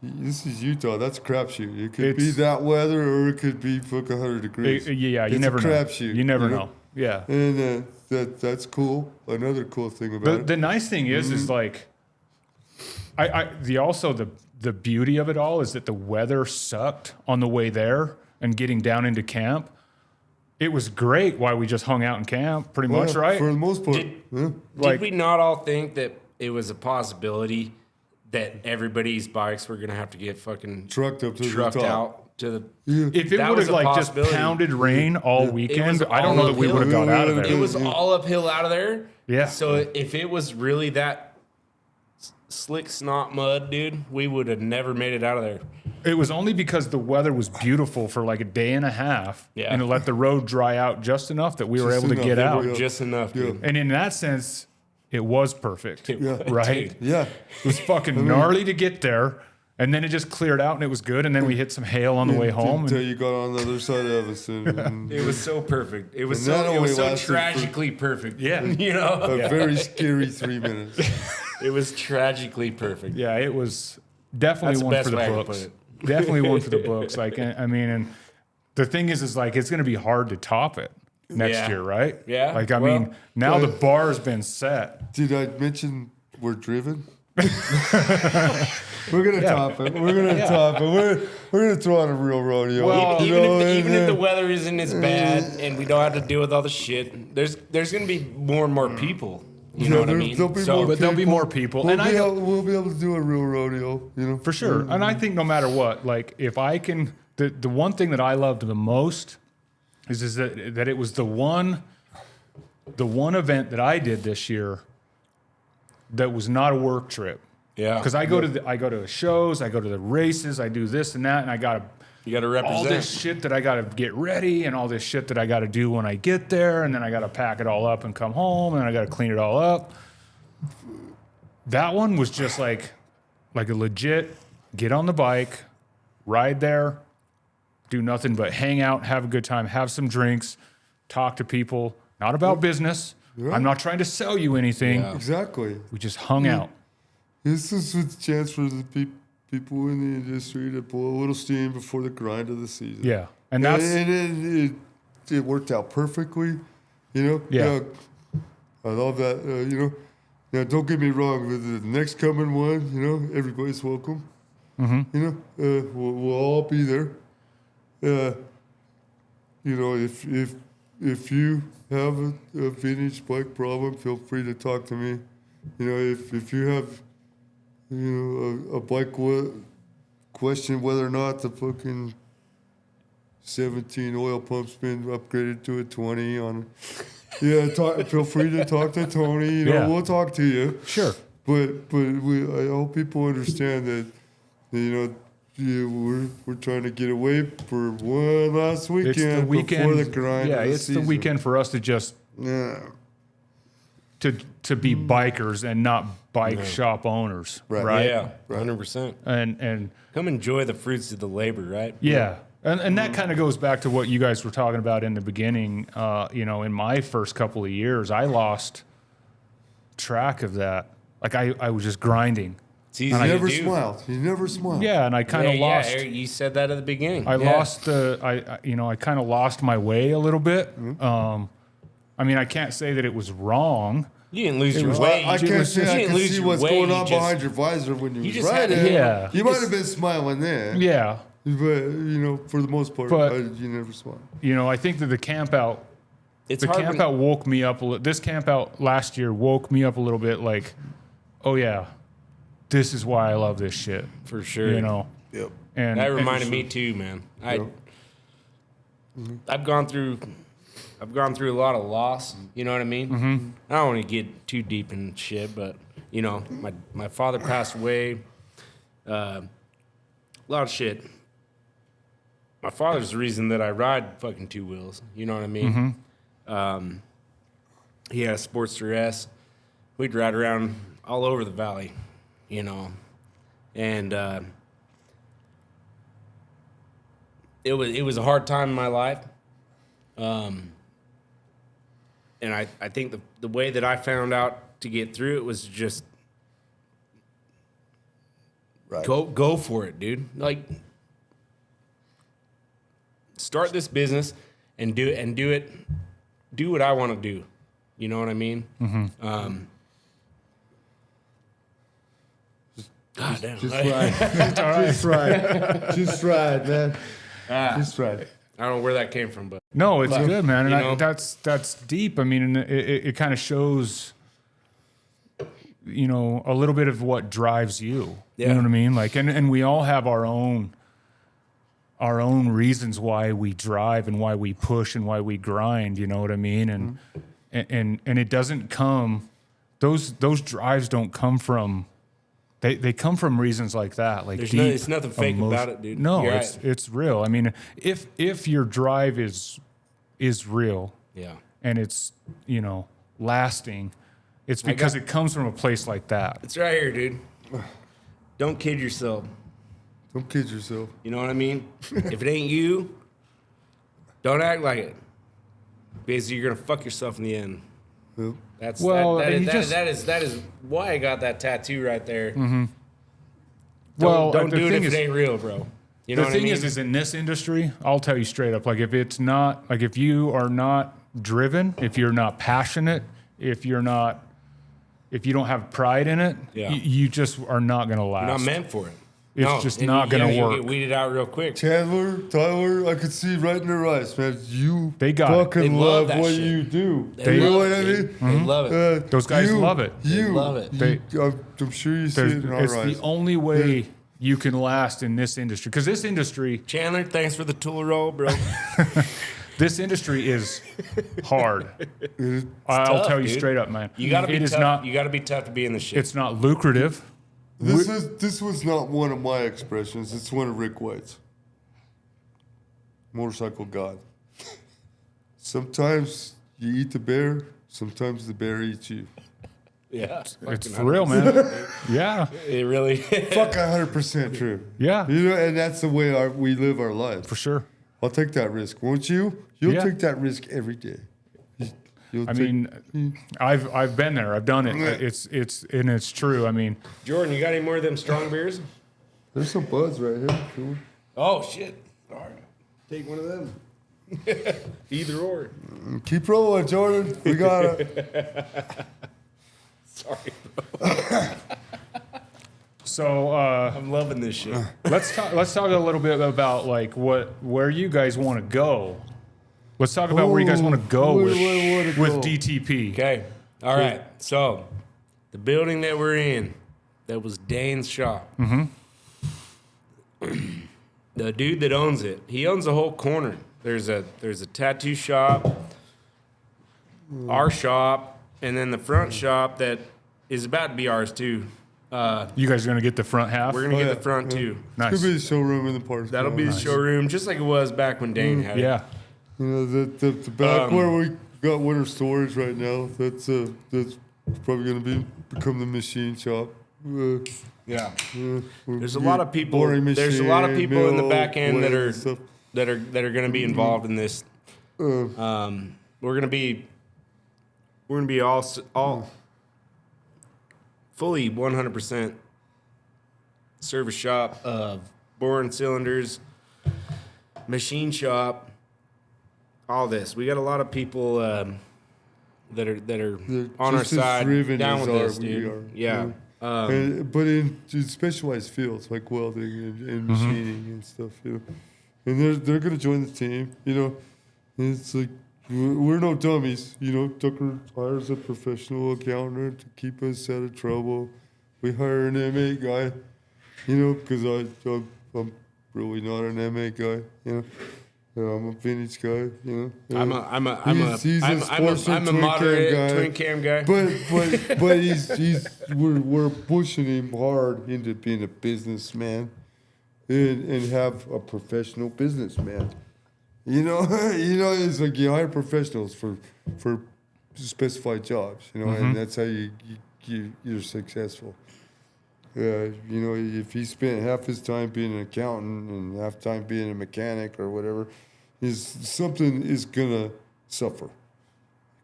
This is Utah. That's a crapshoot. It could be It's- that weather, or it could be fucking 100 degrees. yeah, you It's never a know. crapshoot. You never know. Yeah. And that's cool. Another cool thing about it. The nice thing is like, the beauty of it all is that the weather sucked on the way there and getting down into camp. It was great while we just hung out in camp, pretty much, Yeah, right? For the most part. Did- yeah. Like- Did we not all think that it was a possibility that everybody's bikes were gonna have to get fucking Trucked up to trucked the top. out to the? If it That would was have a like just possibility. pounded rain all weekend, I don't all know that we uphill. would have got out of It there. was all uphill out of there. Yeah. So if it was really that slick snot mud, dude, we would have never made it out of there. It was only because the weather was beautiful for like a day and a half, Yeah. and it let the road dry out just enough that we were Just able to enough, get there out. we go. Just enough, dude. And in that sense, it was perfect, right? Dude. Yeah. It was fucking gnarly to get there, and then it just cleared out and it was good. And then we hit some hail on the way home. Until And you got on the other side of Evanston. And It was so perfect. It was And that so it only was so lasted for- tragically perfect. Yeah. You know? a very scary 3 minutes. It was tragically perfect. yeah, it was definitely That's the one best for the way I could books. put it. Definitely one for the books. Like, I mean, and the thing is like it's going to be hard to top it next Yeah. year, right? Yeah, Like, I well, mean, now the bar has been set. Did I mention we're driven? We're gonna top it. We're gonna top it. We're gonna throw on a real rodeo. Well, You Even, know, even if and, the weather isn't as bad and we don't have to deal with all the shit, there's gonna be more and more people. You know what I mean? There'll be So, more But there'll be people. more people. We'll And we'll be able to do a real rodeo, you know? for sure. And I think no matter what, like if I can, the one thing that I loved the most is that it was the one event that I did this year that was not a work trip. yeah. Because I go to the shows, I go to the races, I do this and that, and I got You got to all represent. this shit that I got to get ready, and all this shit that I got to do when I get there, and then I got to pack it all up and come home, and I got to clean it all up. That one was just like a legit get on the bike, ride there, do nothing but hang out, have a good time, have some drinks, talk to people. Not about business. Yeah. I'm not trying to sell you anything. Yeah. Exactly. We just hung out. This is a chance for the people in the industry to pull a little steam before the grind of the season. Yeah, and that's it worked out perfectly, you know. Yeah. I love that. You know, now don't get me wrong. With the next coming one, you know, everybody's welcome. Mm-hmm. You know, we'll all be there. You know, if you have a vintage bike problem, feel free to talk to me. You know, if you have, you know, a bike question whether or not the fucking 17 oil pump's been upgraded to a 20 on, yeah, feel free to talk to Tony. You know, Yeah. we'll talk to you. sure. But I hope people understand that, you know, we're trying to get away for one last weekend, It's the weekend. before the grind. Yeah, of the it's season. the weekend for us to just Yeah, to be bikers and not bike shop owners, Right. right? Yeah, 100%. And Come enjoy the fruits of the labor, right? yeah, and that kind of goes back to what you guys were talking about in the beginning. You know, in my first couple of years, I lost track of that. Like I was just grinding. It's easy he to never do. smiled. He never smiled. Yeah, and I kind of lost. Yeah, you said that at the beginning. I Yeah. lost I kind of lost my way a little bit. I mean, I can't say that it was wrong. You didn't lose your was- way. I You can't just- say you I didn't can lose see your what's way, going you on just- behind your visor when you you was just had riding. to- Yeah. You might have been smiling then. Yeah, But, you know, for the most part, But- you never smiled. you know, I think that the camp out It's the hard camp when- out woke me up a little. This camp out last year woke me up a little bit. Like, oh yeah, this is why I love this shit. for sure. You know, Yep. and That reminded me too, man. I've gone through a lot of loss. You know what I mean? Mm-hmm. I don't want to get too deep in shit, but you know, my father passed away. A lot of shit. My father's the reason that I ride fucking two wheels. You know what I mean? Mm-hmm. He had a Sportster S. We'd ride around all over the valley, you know, and it was a hard time in my life. And I think the way that I found out to get through it was just Right. go for it, dude. Like, start this business and do what I want to do. You know what I mean? God damn. Just ride. Just ride. Just ride, man. Just ride. I don't know where that came from, but no, it's good, man. you And know. that's deep. I mean, and it kind of shows, you know, a little bit of what drives you. You Yeah. know what I mean? Like, and we all have our own reasons why we drive and why we push and why we grind. You know what I mean? And and it doesn't come. Those drives don't come from. They come from reasons like that. Like There's nothing fake about it, dude. No, You're it's real. I mean, if your drive is real yeah. and it's, you know, lasting, it's because it comes from a place like that. It's right here, dude. Don't kid yourself. Don't kid yourself. You know what I mean? If it ain't you, don't act like it. Because you're gonna fuck yourself in the end. Yep. That's Well, that you just- is why I got that tattoo right there. Well, Don't the do it thing if is- it ain't real, bro. You know The what I thing mean? is in this industry, I'll tell you straight up, like if it's not, like if you are not driven, if you're not passionate, if you don't have pride in it, Yeah. you just are not going to last. you're not meant for it. It's just not going to You'll work. get weeded out real quick. Chandler, Tyler, I could see right in their eyes, man. You They got it. fucking They love love that what shit. you do. They You know love what it, I dude. mean? They love it. Those guys love it. You love it. I'm sure you see it in our It's eyes. the only way you can last in this industry. Because this industry roll, bro. This industry is hard. I'll tough, tell you dude. straight up, man. You gotta be It is tough. not. You gotta be tough to be in the shit. It's not lucrative. This was not one of my expressions. It's one of Rick White's. Motorcycle God. Sometimes you eat the bear. Sometimes the bear eats you. Yeah, It's for real, man. Yeah, it really. Fuck 100% true. yeah, You know, and that's the way we live our lives. for sure. I'll take that risk, won't you? You'll Yeah. take that risk every day. You'll I take- mean, I've been there. I've done it. It's true. I mean, Jordan, you got any more of them strong beers? there's some buds right here. Cool. Oh shit! All right, take one of them. Either or. Keep rolling, Jordan. We got it. Sorry, so I'm loving this shit. let's talk a little bit about like where you guys want to go. Let's talk about where you guys want to go Where with, do I wanna with go? DTP. Okay. All right. So, the building that we're in, that was Dane's shop. Mm-hmm. The dude that owns it, he owns the whole corner. There's a tattoo shop, our shop, and then the front shop that is about to be ours too. You guys are gonna get the front half. We're gonna get yeah, the front yeah. too. Nice. Could be the showroom in the park. That'll be the showroom, just like it was back when Dane had it. Yeah. You know, the back where we got winter storage right now. That's probably going to become the machine shop. Yeah. We'll There's a be lot of people. boring There's a lot of machine, people in the mill, back end that welding are stuff. that are going to be involved in this. We're going to be all fully 100% service shop of boring cylinders, machine shop, all this. We got a lot of people that are They're on our just as side, driven down as with are this, we dude. are. Yeah. But in specialized fields like welding and machining and stuff, you know, and they're gonna join the team, you know. And it's like we're no dummies, you know. Tucker hires a professional accountant to keep us out of trouble. We hire an M8 guy, you know, because I'm really not an M8 guy, you know. I'm a vintage guy, you know. I'm a sportsman, moderate twin cam guy. But we're pushing him hard into being a businessman and have a professional businessman. You know, it's like you hire professionals for specified jobs, you know, and that's how you're successful. You know, if he spent half his time being an accountant and half time being a mechanic or whatever, something is gonna suffer.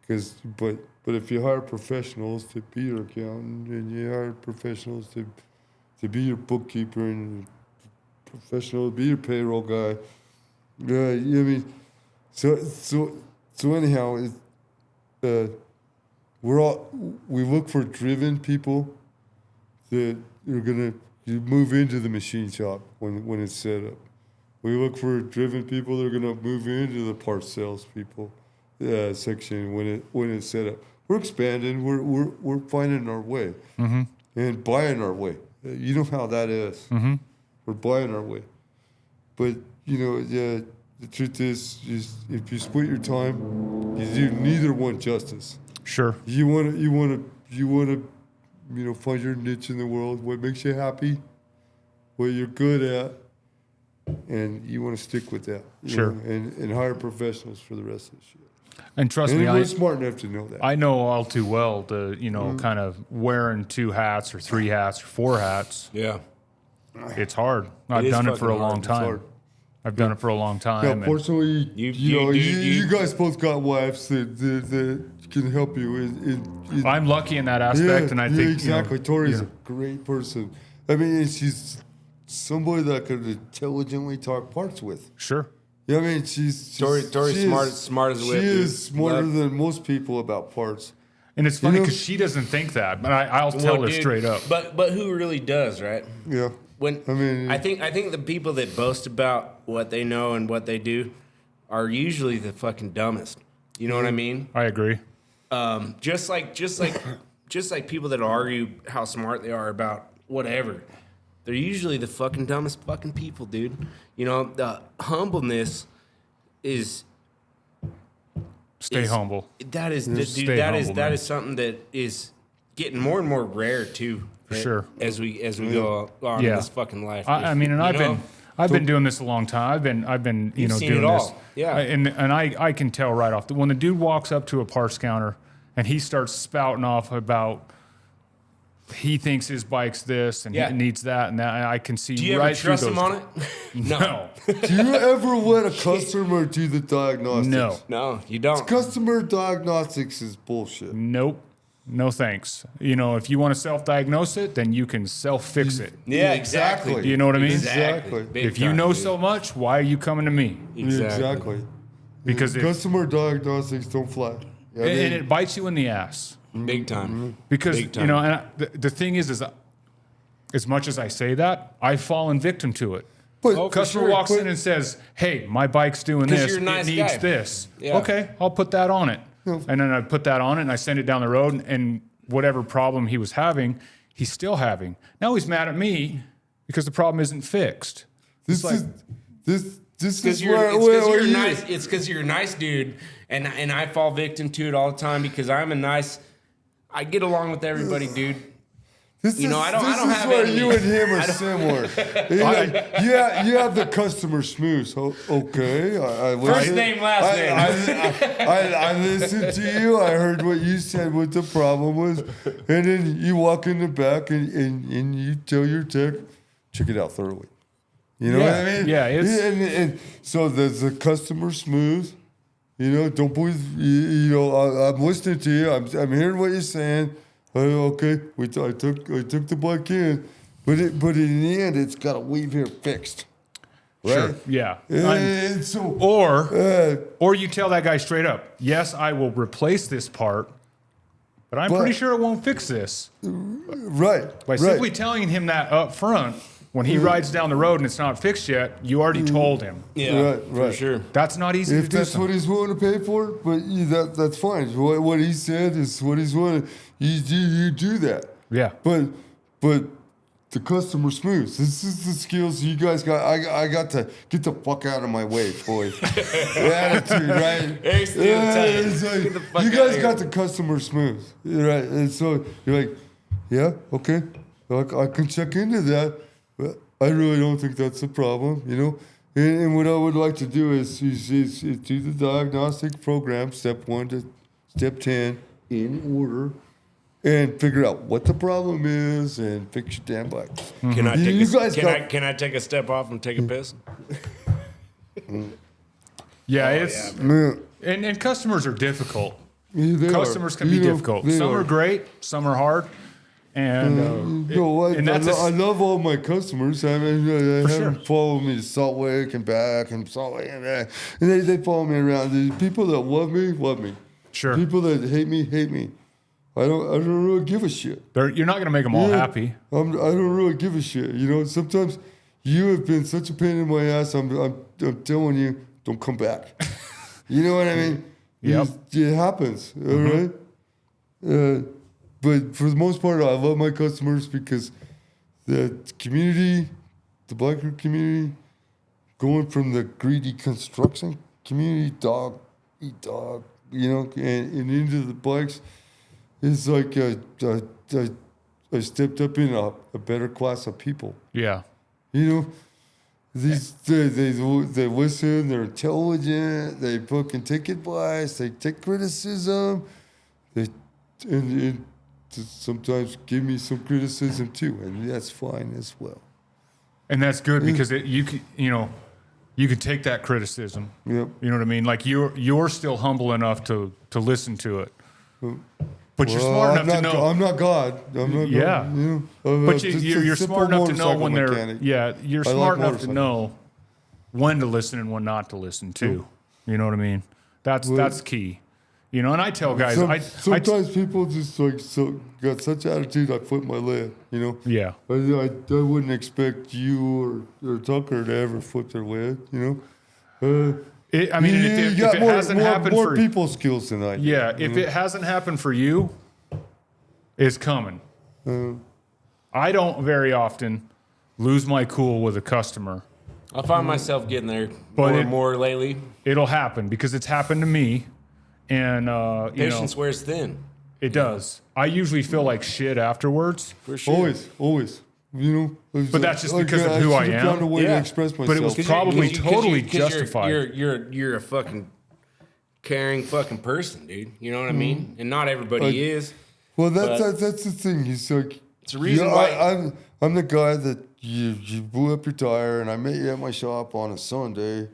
But if you hire professionals to be your accountant and you hire professionals to be your bookkeeper and professional to be your payroll guy, I mean, so anyhow, we look for driven people that are gonna move into the machine shop when it's set up. We look for driven people that are gonna move into the parts sales people section when it's set up. We're expanding. We're finding our way and buying our way. You know how that is. We're buying our way. But you know, the truth is if you split your time, you do neither want justice. Sure. You want to you know, find your niche in the world, what makes you happy, what you're good at, and you want to stick with that. Sure. Know, and hire professionals for the rest of the shit. And trust And me, we're smart enough to know that. I know all too well the kind of wearing 2 hats or 3 hats or 4 hats. Yeah. It's hard. I've is done it for a fucking hard. long It's time. hard. I've done it for a long time. Now, and- fortunately, You you guys both got wives that can help you. I'm lucky in that aspect, and I think exactly. Tori's yeah. a great person. I mean, she's somebody that I could intelligently talk parts with. Sure. Yeah, I mean, she's Tori's she smart as a whip, She dude. is smarter Love- than most people about parts. And it's funny know- because she doesn't think that, but I'll tell her dude, straight up. But who really does, right? Yeah. I think the people that boast about what they know and what they do are usually the fucking dumbest. You know what I mean? I agree. Just like people that argue how smart they are about whatever. They're usually the fucking dumbest fucking people, dude. You know, the humbleness is Stay humble. That is, Stay dude. That humble, man. is something that is getting more and more rare too. For sure. As we go on in this fucking life. I mean, and I've been doing this a long time. I've been You've seen doing it this. all. Yeah. And I can tell right off when the dude walks up to a parts counter and he starts spouting off about he thinks his bike's this and he needs that and that. And I can see Do you right ever trust through him those. on it? No. Do you ever let a customer do the diagnostics? No. No, you don't. Customer diagnostics is bullshit. Nope. No thanks. You know, if you want to self-diagnose it, then you can self-fix it. Yeah, exactly. You know what I mean? Exactly. Big If you time, know dude. so much, why are you coming to me? Exactly. Because if, Customer diagnostics don't fly. I mean, and it bites you in the ass. Big time. Because Big time. you know, and the thing is as much as I say that, I've fallen victim to it. but Oh, for Customer sure. walks in and says, "Hey, my bike's doing 'Cause this. you're a nice it needs guy." this. Yeah. Okay, I'll put that on it." And then I put that on it and I send it down the road, and whatever problem he was having, he's still having. Now he's mad at me because the problem isn't fixed. this like- is this It's is where you're you. nice. It's because you're a nice dude, and I fall victim to it all the time because I'm a nice. I get along with everybody, dude. This You know, I don't this is have where enemies. you and him are similar. You have the customer smooth. Oh, okay, I First listened- name, last name. I listened to you. I heard what you said, what the problem was, and then you walk in the back and you tell your tech, check it out thoroughly. You know what I mean? Yeah, it's- and so there's the customer smooth. You know, don't believe. You know, I'm listening to you. I'm hearing what you're saying. Okay, I took the bike in, but in the end, it's got to leave here fixed. Right? Sure. Yeah. And so, Or you tell that guy straight up, yes, I will replace this part, but I'm pretty sure it won't fix this. right. By simply telling him that up front, when he rides down the road and it's not fixed yet, you already told him. Yeah, Right, for right. sure. That's not easy to If do. that's what he's willing to pay for, but that's fine. What he said is what he's willing. You do that. Yeah. But the customer smooth. This is the skills you guys got. I got to get the fuck out of my way, boy. The attitude, right? Hey, Steve, tell you. It's like, Get the fuck you outta guys here. got the customer smooth, right? And so you're like, yeah, okay, I can check into that. But I really don't think that's a problem, you know. And what I would like to do is do the diagnostic program, step 1 to step 10, in order, and figure out what the problem is and fix your damn bike. Can I You take guys a, got- can I take a step off and take a piss? Yeah, it's Man, and customers are difficult. they Customers are. can be You know, difficult. they Some are great, some are hard. And No, and that's I love all my customers. I mean, they For have them sure. follow me to Salt Lake and back and Salt Lake and back. And they follow me around. The people that love me. Sure. People that hate me. I don't really give a shit. you're not going to make them all Yeah. happy. I don't really give a shit. You know, sometimes you have been such a pain in my ass. I'm telling you, don't come back. You know what I mean? Yep. It happens. All right. But for the most part, I love my customers because the community, the biker community, going from the greedy construction community, dog eat dog, you know, and into the bikes, is like I stepped up in a better class of people. Yeah. You know, they listen, they're intelligent, they fucking take advice, they take criticism, and sometimes give me some criticism too, and that's fine as well. And that's good because you can take that criticism. Yep. You know what I mean? Like you're still humble enough to listen to it. But you're smart enough to know. I'm not God. I'm not Yeah. God. You know? But Just a you're simple smart enough to know motorcycle when they're mechanic. you're I like smart enough to motorcycles. know when to listen and when not to listen too. You know what I mean? That's key. You know, and I tell guys, sometimes people just like got such attitude. I flip my lid. You know. Yeah. I wouldn't expect you or Tucker to ever flip their lid. You know. I mean, if it hasn't happened more for people skills than I do. Yeah, if it hasn't happened for you, it's coming. I don't very often lose my cool with a customer. I find myself getting there more and more lately. It'll happen because it's happened to me, and Patience wears thin. It does. I usually feel like shit afterwards. For sure. Always. You know, But that's just because of who I am. Found a way to express myself. But it was probably totally justified. You're a fucking caring fucking person, dude. You know what I mean? And not everybody is. Well, that's the thing. He's like, it's a reason why I'm the guy that you blew up your tire, and I met you at my shop on a Sunday,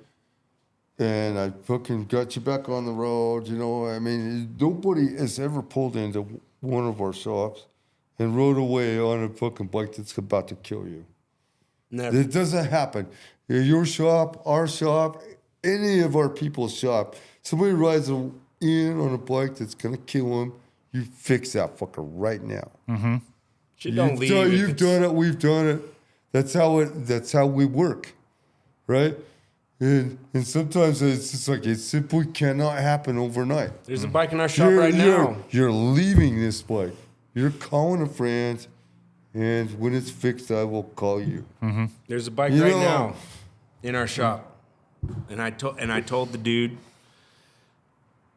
and I fucking got you back on the road. You know, I mean, nobody has ever pulled into one of our shops and rode away on a fucking bike that's about to kill you. Never. It doesn't happen. Your shop, our shop, any of our people's shop, somebody rides in on a bike that's going to kill them, you fix that fucker right now. Mm-hmm. Don't leave. You've done it. We've done it. That's how we work, right? And sometimes it's just like it simply cannot happen overnight. There's a bike in our shop right now. You're leaving this bike. You're calling a friend, and when it's fixed, I will call you. Mm-hmm. There's a bike now in our shop, and I told the dude,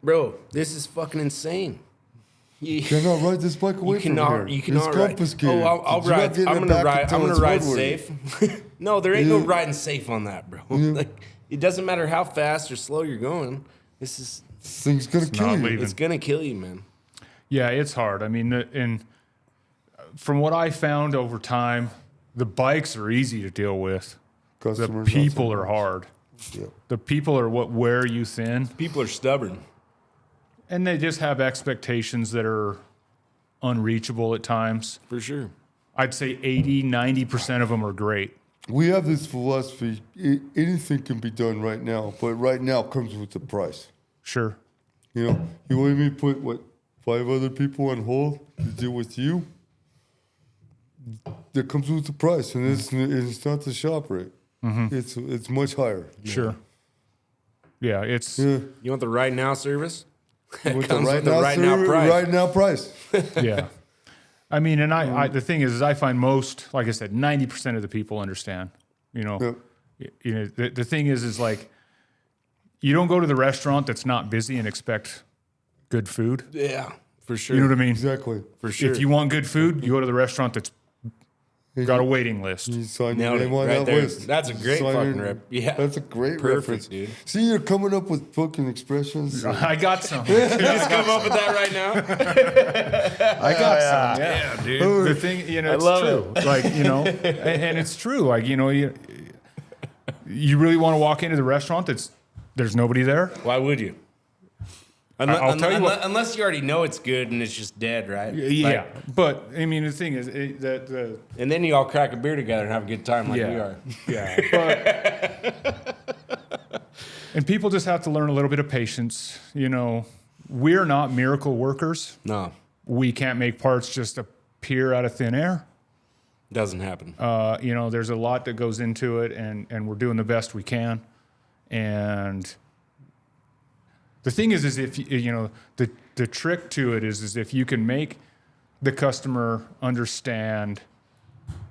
bro, this is fucking insane. You cannot ride this bike away from here. You cannot it's ride. confiscated. Oh, I'll ride. I'm gonna ride safe. No, there ain't no riding safe on that, bro. Like, it doesn't matter how fast or slow you're going. This thing's gonna kill you. It's gonna kill you, man. Yeah, it's hard. I mean, and from what I found over time, the bikes are easy to deal with. Customers, the people are hard. Yeah. The people are what wear you thin. People are stubborn. And they just have expectations that are unreachable at times. For sure. I'd say 80, 90% of them are great. We have this philosophy, anything can be done right now, but right now comes with the price. Sure. You know, you want me to put, 5 other people on hold to deal with you? That comes with the price, and it's not the shop rate. Mm-hmm. It's much higher. Sure. Yeah, it's... Yeah. You want the right now service? With the right now price. Yeah. I mean, and I the thing is I find most, like I said, 90% of the people understand. You know, you know, the thing is like, you don't go to the restaurant that's not busy and expect good food. Yeah, for sure. You know what I mean? Exactly. For sure. If you want good food, you go to the restaurant that's got a waiting list. You sign your Nailed name it on right that there. list. That's a great fucking rep. Yeah. That's a great Perfect, reference. dude. See, you're coming up with fucking expressions. I got some. You just come up with that right now? I got some. Yeah, dude. The thing, you know, it's love true. Like, you know, and it's true. Like, you know, you really want to walk into the restaurant there's nobody there? Why would you? I'll tell you what. Unless you already know it's good and it's just dead, right? Yeah. But, I mean, the thing is And then you all crack a beer together and have a good time like we are. Yeah. And people just have to learn a little bit of patience. You know, we're not miracle workers. No, We can't make parts just appear out of thin air. doesn't happen. You know, there's a lot that goes into it, and we're doing the best we can. And the thing is if you know, the trick to it is if you can make the customer understand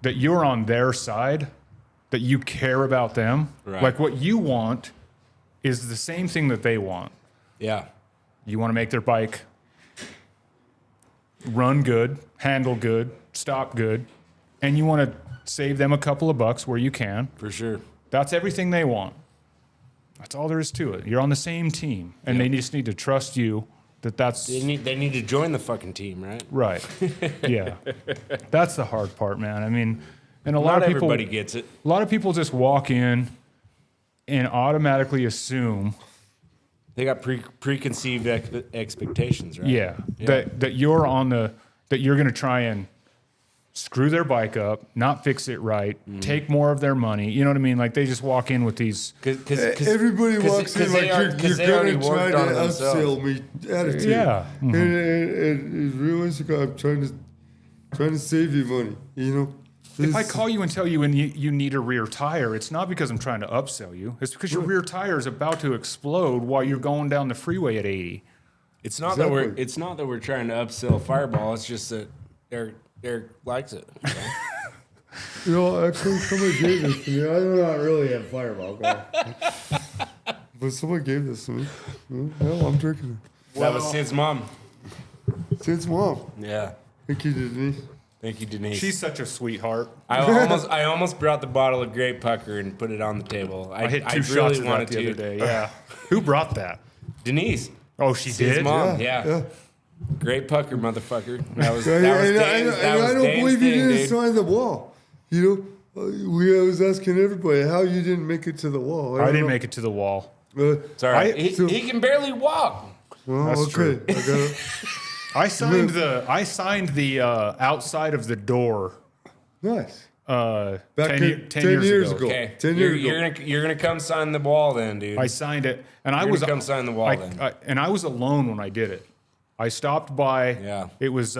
that you're on their side, that you care about them. Right. Like what you want is the same thing that they want. Yeah. You want to make their bike run good, handle good, stop good, and you want to save them a couple of bucks where you can. For sure. That's everything they want. That's all there is to it. You're on the same team, and they just need to trust you that's... They need to join the fucking team, right? Right. Yeah. That's the hard part, man. I mean, and a lot Not of people... everybody gets it. A lot of people just walk in and automatically assume... They got preconceived expectations, right? Yeah. That you're on the... That you're going to try and screw their bike up, not fix it right, take more of their money. You know what I mean? Like they just walk in with these. Everybody walks in like you're gonna try to upsell me attitude. Yeah. And realistically, I'm trying to save you money. You know. If I call you and tell you you need a rear tire, it's not because I'm trying to upsell you. It's because your rear tire is about to explode while you're going down the freeway at 80. It's not that we're trying to upsell Fireball. It's just that Eric likes it. You know, actually, somebody gave this to me. I do not really have Fireball, guy. But someone gave this to me. Well, I'm drinking it. That was Sid's mom. Sid's mom. Yeah. Thank you, Denise. Thank you, Denise. She's such a sweetheart. I almost brought the bottle of Great Pucker and put it on the table. I hit two shots of that the other day. Yeah. Who brought that? Denise. Oh, she Sid's did? mom. Yeah. Great Pucker, motherfucker. That was I don't Dane's believe you thing, didn't dude. sign the wall. You know, I was asking everybody how you didn't make it to the wall. I didn't make it to the wall. It's all right. He can barely walk. Well, That's okay. true. I got it. I signed the outside of the door. Nice. Back 10 10 years ago. ago. Okay, 10 years ago. you're gonna come sign the wall then, dude. I signed it, and You're I was gonna come sign the wall then. and I was alone when I did it. I stopped by. Yeah. It was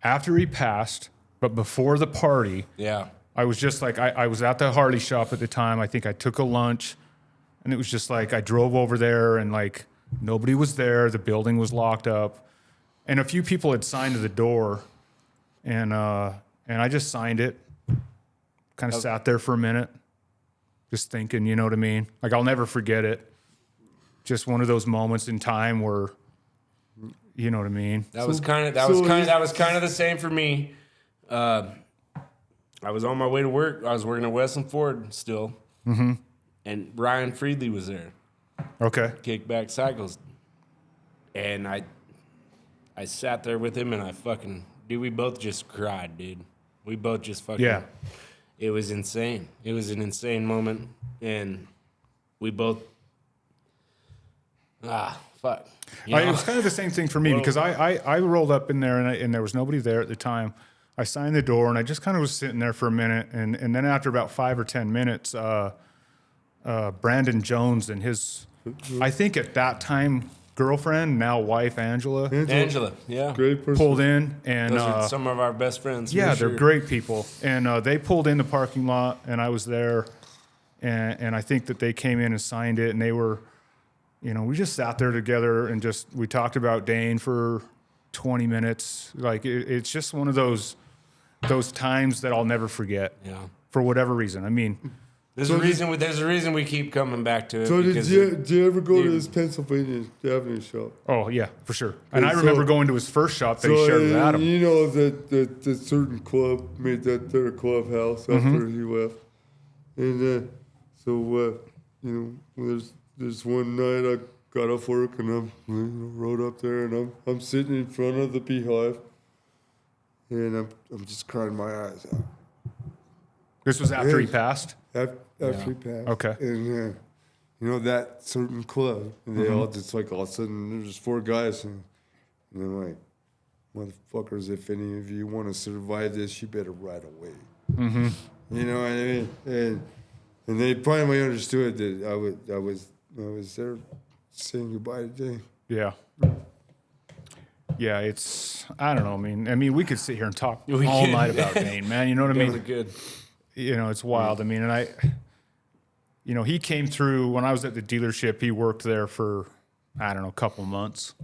after he passed, but before the party. Yeah. I was just like I was at the Harley shop at the time. I think I took a lunch, and it was just like I drove over there, and like nobody was there. The building was locked up, and a few people had signed to the door, and I just signed it. Kind of sat there for a minute, just thinking. You know what I mean? Like I'll never forget it. Just one of those moments in time where, you know what I mean? That was kind of the same for me. I was on my way to work. I was working at Westland Ford still, and Ryan Friedley was there, Okay. Kickback Cycles, and I sat there with him, and we both just cried, dude. We both just fucking Yeah. It was insane. It was an insane moment, and we both fuck. You It know? was kind of the same thing for me because I rolled up in there and there was nobody there at the time. I signed the door and I just kind of was sitting there for a minute. And then after about 5 or 10 minutes, Brandon Jones and his, I think at that time, girlfriend, now wife, Angela, Angela, yeah, Great person. pulled in. And those are some of our best friends. yeah, for they're sure. great people. And they pulled in the parking lot and I was there. And I think that they came in and signed it and they were, you know, we just sat there together and we talked about Dane for 20 minutes. Like it's just one of those times that I'll never forget. Yeah. For whatever reason. I mean, There's a reason we keep coming back to it. So because did you ever go to his Pennsylvania Avenue shop? oh yeah, for sure. And And I remember so- going to his first shop that he shared with Adam. You know that certain club made that their clubhouse after he left, and you know, there's one night I got off work and I rode up there and I'm sitting in front of the Beehive, and I'm just crying my eyes out. This was after he passed. After he passed. Okay. And you know that certain club, and they all just like all of a sudden there's 4 guys and they're like, motherfuckers, if any of you want to survive this, you better ride away. Mm-hmm. You know what I mean? And they finally understood that I was there saying goodbye to Dane. Yeah. Yeah, it's I don't know. I mean, we could sit here and talk all night about Dane, man. You know what I mean? Those are good. You know, it's wild. I mean, and he came through when I was at the dealership. He worked there for, I don't know, a couple months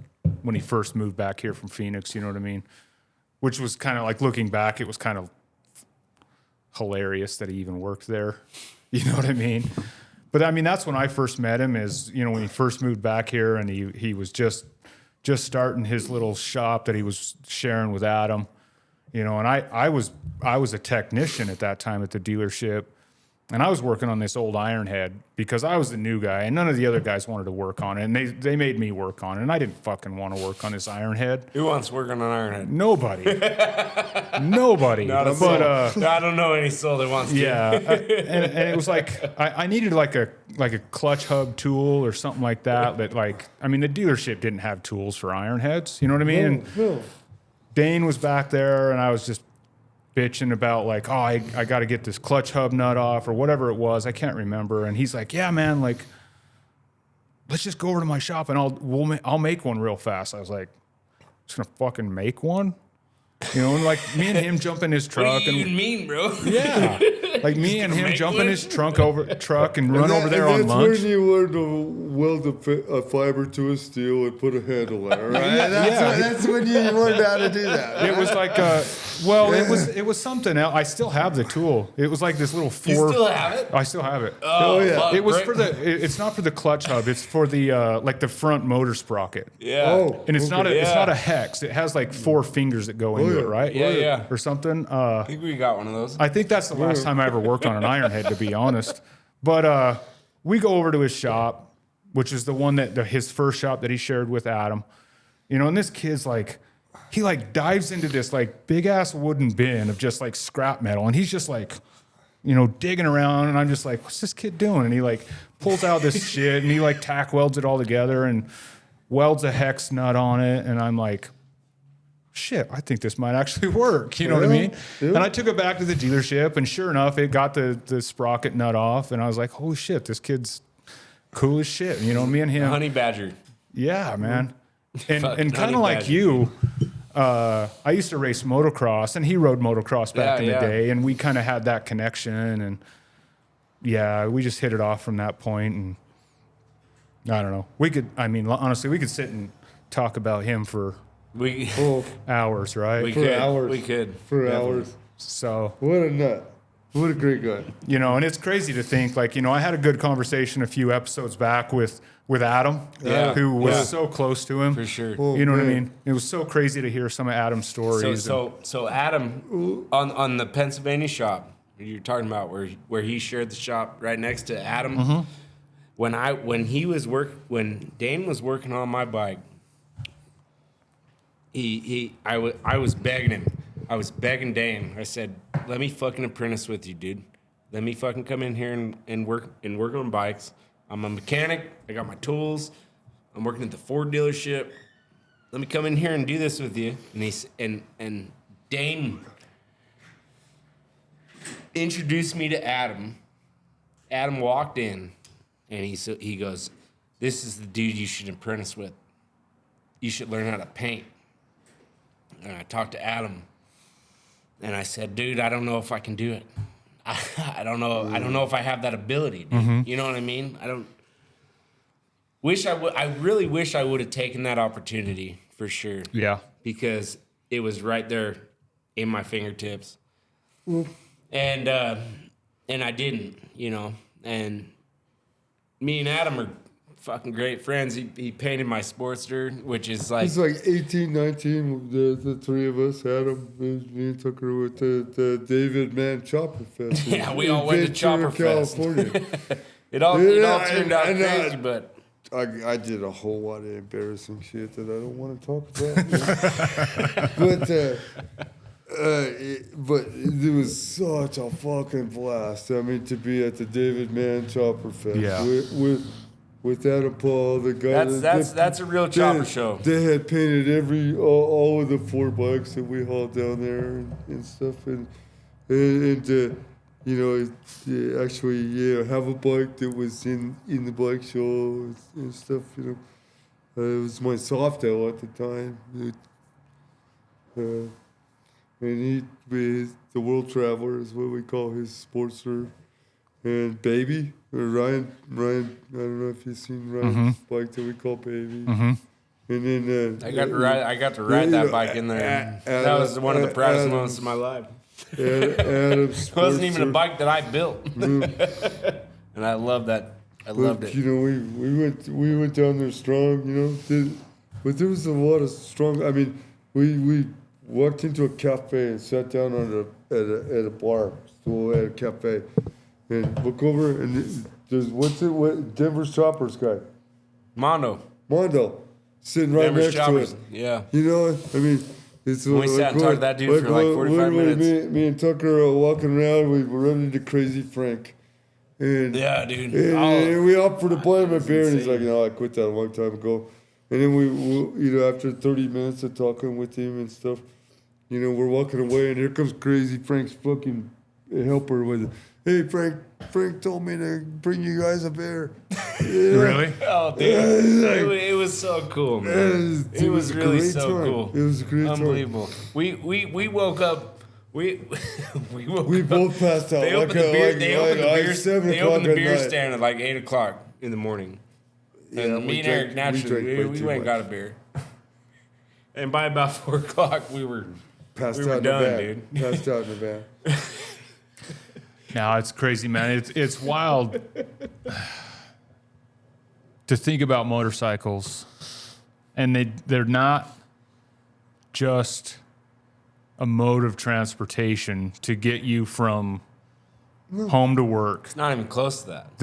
when he first moved back here from Phoenix. You know what I mean? Which was kind of like looking back, it was kind of hilarious that he even worked there. You know what I mean? But I mean, that's when I first met him is, you know, when he first moved back here and he was just starting his little shop that he was sharing with Adam. You know, and I was a technician at that time at the dealership, and I was working on this old Ironhead because I was the new guy, and none of the other guys wanted to work on it, and they made me work on it, and I didn't fucking want to work on this Ironhead. Who wants working on Ironhead? Nobody. Nobody. Not a soul. I don't know any soul that wants to. Yeah, and it was like I needed like a clutch hub tool or something like that. That like I mean the dealership didn't have tools for Ironheads. You know what I mean? And No. Dane was back there, and I was just bitching about like, oh, I got to get this clutch hub nut off or whatever it was. I can't remember. And he's like, yeah, man, like, let's just go over to my shop and I'll make one real fast. I was like, just gonna fucking make one, you know? And like me and him jump in his truck. What do you even mean, bro? Yeah, like me and him jump in his truck and run over there on that's lunch. when you learn to weld a fiber to a steel and put a handle on it, right? Yeah, That's when you learned how to do that. It was like, it was something else. I still have the tool. It was like this little You still have it? I still have it. Oh, yeah. fuck, It was right? for it's not for the clutch hub. It's for the like the front motor sprocket. Yeah. Oh, And it's okay. not a hex. It has like 4 fingers that go into yeah. it, right? Yeah. Or something. I think we got one of those. I think that's the last time I ever worked on an iron head, to be honest. But we go over to his shop, which is the one his first shop that he shared with Adam. You know, and this kid's like, he like dives into this like big ass wooden bin of just like scrap metal, and he's just like, you know, digging around, and I'm just like, what's this kid doing? And he like pulls out this shit, and he like tack welds it all together and welds a hex nut on it, and I'm like, shit, I think this might actually work. You know what I mean? Yeah. And I took it back to the dealership, and sure enough, it got the sprocket nut off, and I was like, holy shit, this kid's cool as shit. You know, me and him. Honey badger. Yeah, man. And Fucking kind honey of like badger. you, I used to race motocross, and he rode motocross back in the Yeah. day, and we kind of had that connection, and yeah, we just hit it off from that point, and I don't know. Honestly, we could sit and talk about him for We hours, right? we For could. hours. We could. For Definitely. hours. So, What a nut. What a great guy. you know, and it's crazy to think, like, you know, I had a good conversation a few episodes back with Adam, Yeah. who was Yeah. so close to him. For sure. Oh, You know what I man. mean? It was so crazy to hear some of Adam's stories. So Adam on the Pennsylvania shop you're talking about where he shared the shop right next to Adam. Mm-hmm. When Dane was working on my bike, I was begging him. I was begging Dane. I said, "Let me fucking apprentice with you, dude. Let me fucking come in here and work on bikes. I'm a mechanic. I got my tools. I'm working at the Ford dealership. Let me come in here and do this with you." And Dane introduced me to Adam. Adam walked in, and he goes, "This is the dude you should apprentice with. You should learn how to paint." And I talked to Adam, and I said, "Dude, I don't know if I can do it. I don't know. I don't know if I have that ability, dude. You know what I mean? I don't. Wish I would. I really wish I would have taken that opportunity for sure. yeah. Because it was right there in my fingertips, and I didn't. You know, and me and Adam are fucking great friends. He painted my Sportster, which is like It's like 18, 19, the three of us, Adam, me and Tucker, with the David Mann Chopper Fest. Yeah, we in all went to Ventura, Chopper Fest. California. it all Yeah, turned out and, crazy, but I did a whole lot of embarrassing shit that I don't want to talk about. But it was such a fucking blast. I mean, to be at the David Mann Chopper Fest Yeah. with Adam Paul, the guy. that's a real chopper show. They had painted all of the 4 bikes that we hauled down there and stuff, and you know, actually, have a bike that was in the bike show and stuff. You know, it was my Softail at the time, and the World Traveler is what we call his Sportster, and Baby. Ryan, I don't know if you've seen Ryan's bike that we call Baby. And then I got to ride that bike in there. That was one of the proudest moments of my life. Adam's It wasn't even a Sportster. bike that I built, and I love that. I loved But, it. you know, we went down there strong, you know. But there was a lot of strong. I mean, we walked into a cafe and sat down at a bar stool at a cafe, and look over and there's what Denver's Choppers guy, Mondo. sitting right Denver's next Choppers. to it. Yeah. You know, I mean. It's We sat and talked to that dude for like 45 minutes. Me and Tucker are walking around. We run into Crazy Frank. And, Yeah, dude. and we offered to buy him a beer, and he's like, "No, I quit that a long time ago." And then we you know, after 30 minutes of talking with him and stuff, You know, we're walking away, and here comes Crazy Frank's fucking helper with, hey, Frank told me to bring you guys a beer. Really? Oh, dude. It was so cool, man. It was really great so time. cool. It was a great Unbelievable. We woke up. We woke We up. both passed out. They opened the beer. They opened the beer. 7 They o'clock opened the at beer night. stand at like 8:00 in the morning. Yeah, And me and Eric naturally we went and got a beer. And by about 4:00 we were Passed we were out done, in the van. dude. Passed out in the van. No, it's crazy, man. It's wild to think about motorcycles, and they're not just a mode of transportation to get you from home to work. It's not even close to that.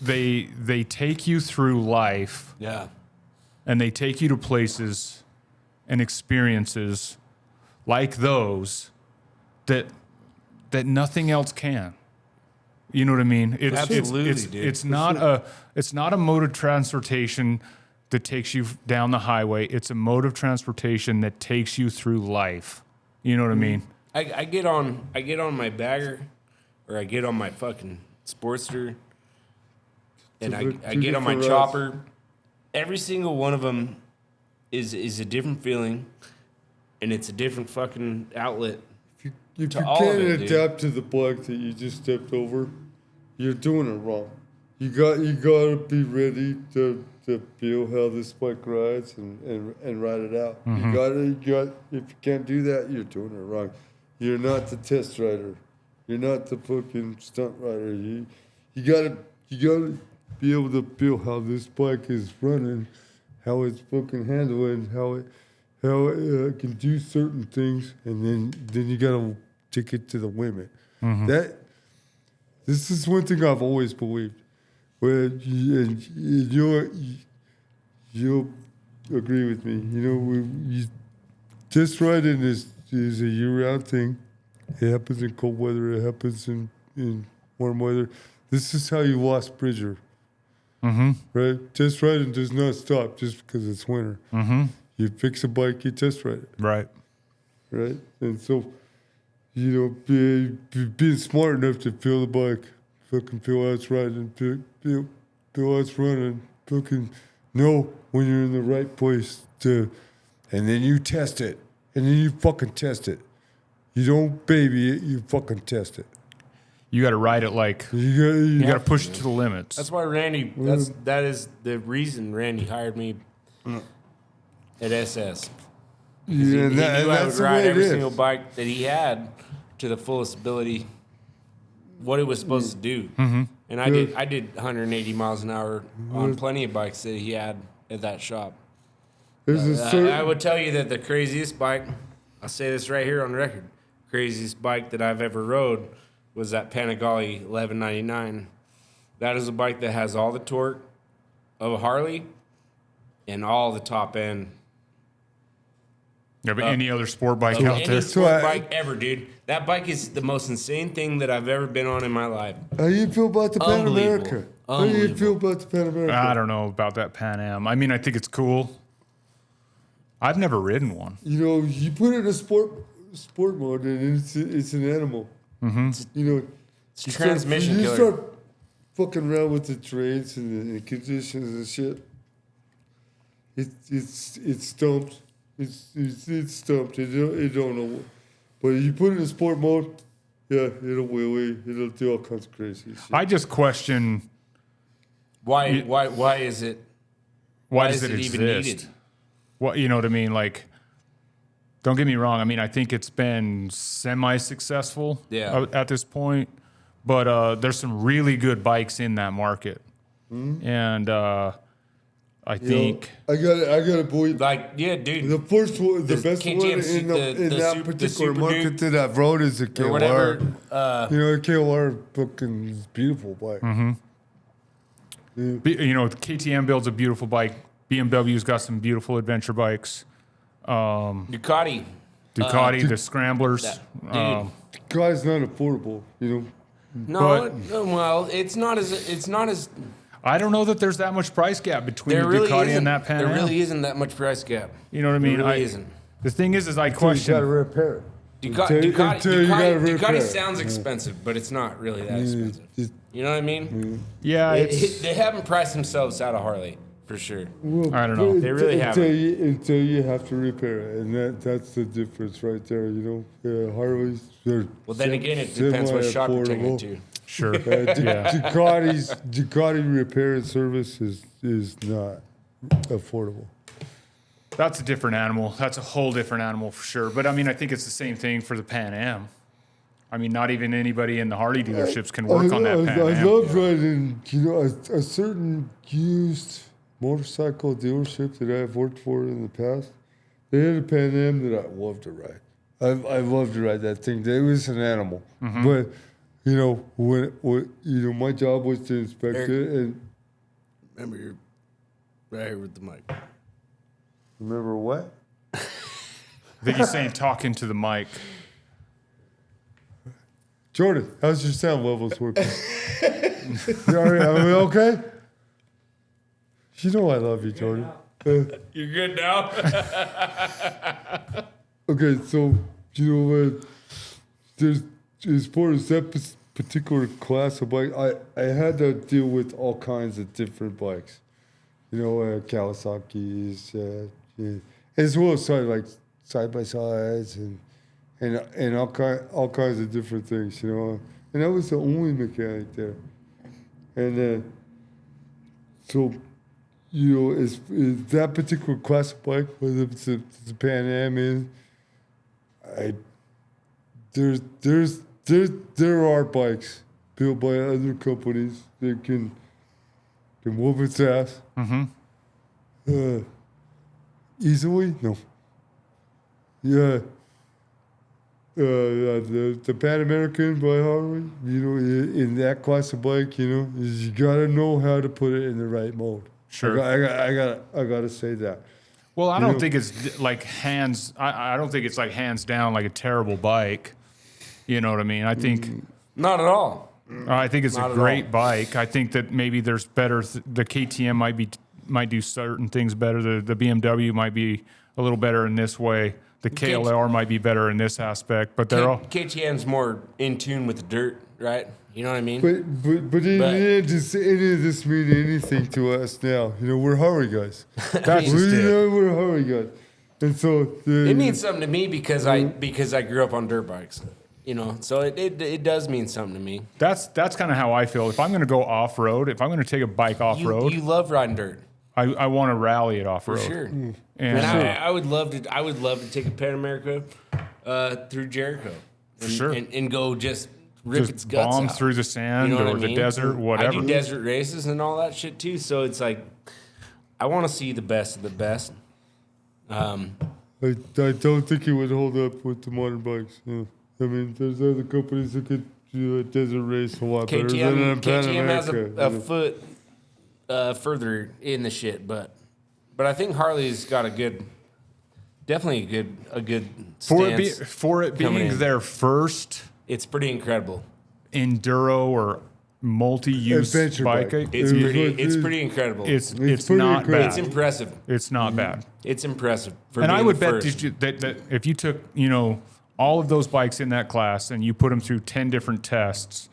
They take you through life, Yeah. and they take you to places and experiences like those that nothing else can. You know what I mean? Absolutely, it's, dude. it's not a mode of transportation that takes you down the highway. It's a mode of transportation that takes you through life. You know what I mean? I get on my bagger, or I get on my fucking Sportster, and I get on my different chopper. Every single one of them is a different feeling, and it's a different fucking outlet. If you To all can't of it, dude. adapt to the bike that you just stepped over, you're doing it wrong. You gotta be ready to feel how this bike rides and ride it out. You got if you can't do that, you're doing it wrong. You're not the test rider. You're not the fucking stunt rider. You gotta be able to feel how this bike is running, how it's fucking handling, how it can do certain things, and then you gotta take it to the limit. This is one thing I've always believed. Where you'll agree with me. You know, test riding is a year-round thing. It happens in cold weather. It happens in warm weather. This is how you lost Bridger. Right? Test riding does not stop just because it's winter. You fix a bike, you test ride it. Right. Right? And so, you know, being smart enough to feel the bike, fucking feel how it's riding, feel how it's running, fucking know when you're in the right place to, and then you test it, and then you fucking test it. You don't baby it, you fucking test it. You got to ride it like you got to push it to the limits. That's why Randy. That is the reason Randy hired me at SS. Yeah, He knew I would that's the ride way it every is. single bike that he had to the fullest ability, what it was supposed to do. And I did 180 miles an hour on plenty of bikes that he had at that shop. There's a certain, I would tell you that the craziest bike, I'll say this right here on record, craziest bike that I've ever rode was that Panigale 1199. That is a bike that has all the torque of a Harley and all the top end Yeah, but any other sport bike of out any there? sport bike ever, dude. That bike is the most insane thing that I've ever been on in my life. how you feel about the Pan Unbelievable. America? How do you feel about the Pan America? I don't know about that Pan Am. I mean, I think it's cool. I've never ridden one. You know, you put it in a sport mode, and it's an animal. You know, It's a transmission you killer. start fucking around with the trades and the conditions and shit. It's stumped. It's stumped. It don't know. But you put it in sport mode, yeah, it'll wheelie. It'll do all kinds of crazy shit. I just question Why is it? why Why does is it it even exist? needed? What, you know what I mean? Like, don't get me wrong. I mean, I think it's been semi-successful at this point, but there's some really good bikes in that market, and I think I gotta believe. Like, yeah, dude. The first one, the The best one KTM, in the that Super- the particular Super market Duke, that I've rode is the or KLR. whatever. You know, the KLR fucking is a beautiful bike. you know KTM builds a beautiful bike. BMW's got some beautiful adventure bikes. Ducati. Ducati, the Scramblers. Dude. Guy's not affordable, you know. No, well, it's not as. I don't know that there's that much price gap between There the really Ducati isn't. and that Pan There Am. really isn't that much price gap. You know what I mean? There really isn't. The thing is I You got to question. repair it. Ducati, Until you gotta repair Ducati it. sounds expensive, but it's not really that expensive. You know what I mean? Yeah, it's, They haven't priced themselves out of Harley for sure. Well, I don't know. They really until you have to repair it, and that's the difference right there. You know, Harleys. Well, then again, it depends what shop you're taking it to. sure. Ducati repair and service is not affordable. That's a different animal. That's a whole different animal for sure. But I mean, I think it's the same thing for the Pan Am. I mean, not even anybody in the Harley dealerships can work on that Pan I Am. love riding, a certain used motorcycle dealership that I've worked for in the past. They had a Pan Am that I loved to ride. I loved to ride that thing. It was an animal. Mm-hmm. But, when my job was to inspect it. And Remember, you're right here with the mic. remember what? I think he's saying talking to the mic. Jordan, how's your sound levels working? Are we okay? You know I love you, Jordan. You're good now? Okay, so there's as far as that particular class of bike, I had to deal with all kinds of different bikes, Kawasaki's, as well as side by sides and all kinds of different things, and I was the only mechanic there, and so. Is that particular class of bike, whether it's the Pan Am there are bikes built by other companies that can whoop its ass. Mm-hmm. Easily? No. Yeah. The Pan American by Harley, in that class of bike, is you gotta know how to put it in the right mode. Sure. I gotta say that. Well, I don't think it's like hands. I don't think it's like hands down like a terrible bike. You know what I mean? I think Not at all. I think it's Not a at great all. bike. I think that maybe there's better. The KTM might do certain things better. The BMW might be a little better in this way. The KLR might be better in this aspect. But they're all KTM's more in tune with the dirt, right? You know what I mean? But any of this mean anything to us now? We're Harley guys. That's just it. We're Harley guys, and so It means something to me because I grew up on dirt bikes. So it does mean something to me. That's kind of how I feel. If I'm going to go off road, if I'm going to take a bike off road, You love riding dirt. I want to rally it off road. For sure. And I would love to take a Pan America through Jericho. And, sure. And go just rip its just guts bomb out. through the sand You know what or I the mean? desert, whatever. I do desert races and all that shit too. So it's like, I want to see the best of the best. I don't think it would hold up with the modern bikes. Yeah. I mean, there's other companies that could do a desert race a lot better than a Pan KTM has America. a foot further in the shit, but I think Harley's got definitely a good stance. For it coming being in. their first It's pretty incredible. enduro or multi-use Adventure bike, bike. It's It's pretty incredible. it's pretty not incredible. bad. It's impressive. It's not bad. It's impressive. For And I being would the bet first. that if you took all of those bikes in that class and you put them through 10 different tests,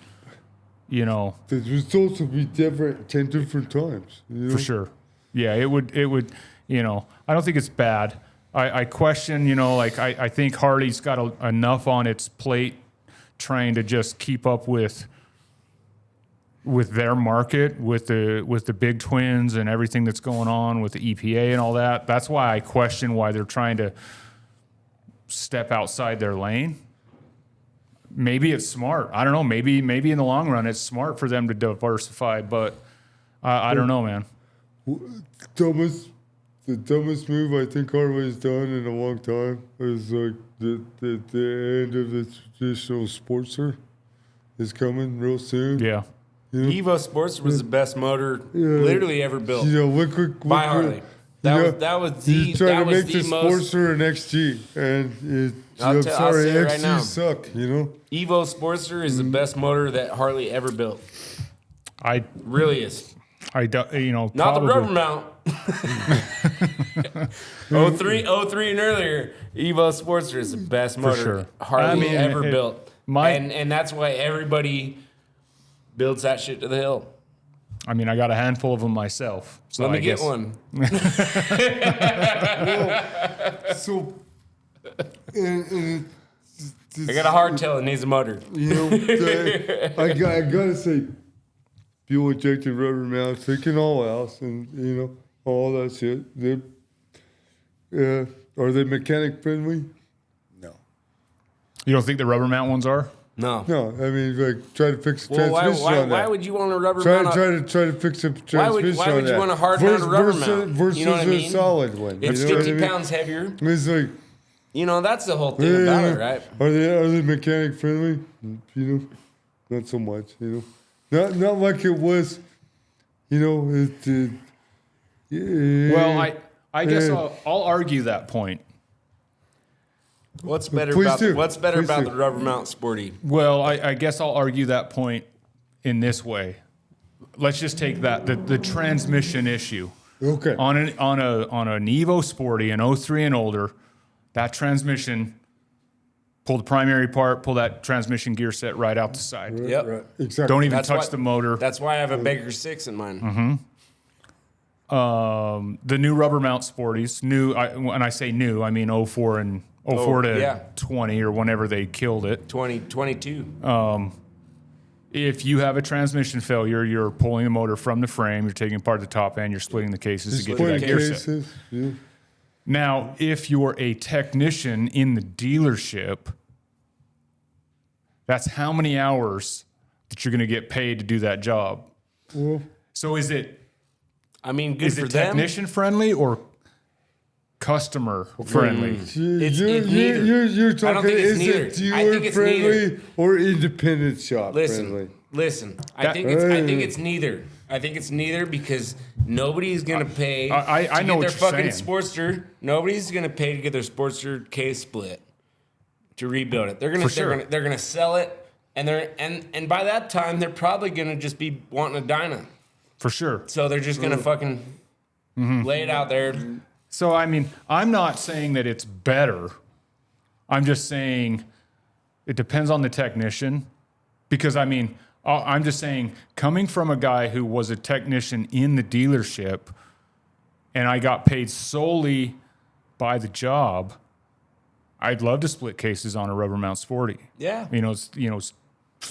The results would be different 10 different times. for sure. Yeah, it would, I don't think it's bad. I question, I think Harley's got enough on its plate trying to just keep up with their market, with the big twins and everything that's going on with the EPA and all that. That's why I question why they're trying to step outside their lane. Maybe it's smart. I don't know. Maybe in the long run, it's smart for them to diversify, but I don't know, man. The dumbest move I think Harley's done in a long time is like the end of the traditional Sportster is coming real soon. Yeah. Evo Sportster was the best motor literally ever built by Harley. That was He's trying to make the most. Sportster an XG, and I'll sorry, say it right XGs now. suck. Evo Sportster is the best motor that Harley ever built. I Really is. I do, Not probably, the rubber mount. 03 and earlier, Evo Sportster is the best motor sure. Harley ever it- built. And that's why everybody builds that shit to the hill. I mean, I got a handful of them myself. So Let me I get guess, one. So, and I got a hardtail that needs a motor. I gotta say, fuel injected rubber mounts, they can all out, and all that shit. Are they mechanic friendly? No. You don't think the rubber mount ones are? No. No, I mean, like, try to fix the Well, transmission on that. why would you want a rubber Try mount? to fix the transmission why would on you that. want a hard mount rubber versus, mount? Versus You know what I mean? a solid one. It's you know 50 what I mean? pounds heavier. It's like, That's the whole thing about it, right? Are they mechanic friendly? Not so much. Not like it was. Well, I guess I'll argue that point. What's better Please about do. the rubber mount Sporty? Well, I guess I'll argue that point in this way. Let's just take that the transmission issue. Okay. On an Evo Sporty, an 03 and older, that transmission, pull the primary part, pull that transmission gear set right out the side. Yep. Right. Exactly. Don't even That's touch why- the motor. That's why I have a Baker 6 in mine. The new rubber mount Sporties, when I say new, I mean 04 and 04 to yeah. 20 or whenever they killed it. 2022. If you have a transmission failure, you're pulling the motor from the frame, you're taking apart the top end, you're splitting the cases to get to Put that in gear set. cases. Yeah. Now, if you're a technician in the dealership, that's how many hours that you're going to get paid to do that job. Well, So is it Good for them. technician friendly or customer friendly? It's neither. You're I don't talking, think it's is neither. it I dealer think it's friendly neither. or independent shop friendly? Listen. I That- think it's neither. I think it's neither because nobody's gonna pay. I to know get their what you're fucking saying. Sportster. Nobody's gonna pay to get their Sportster case split to rebuild it. They're gonna For sure. they're gonna sell it, and and by that time they're probably gonna just be wanting a Dyna. For sure. So they're just gonna fucking lay it out there. So, I mean, I'm not saying that it's better. I'm just saying it depends on the technician. Because, I mean, I'm just saying, coming from a guy who was a technician in the dealership and I got paid solely by the job, I'd love to split cases on a rubber mount Sporty. Yeah. It's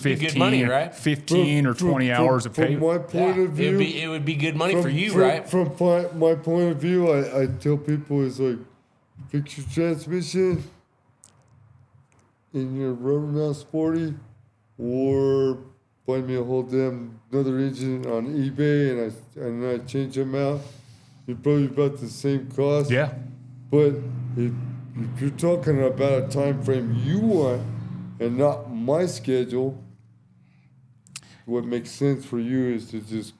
15, good money, right? 15 or 20 hours of pay. From my point of view, it would be good money for you, right? From my point of view, I tell people is like, fix your transmission in your rubber mount Sporty, or find me a whole damn another engine on eBay and I change them out. You're probably about the same cost. Yeah. But if you're talking about a time frame you want and not my schedule, what makes sense for you is to just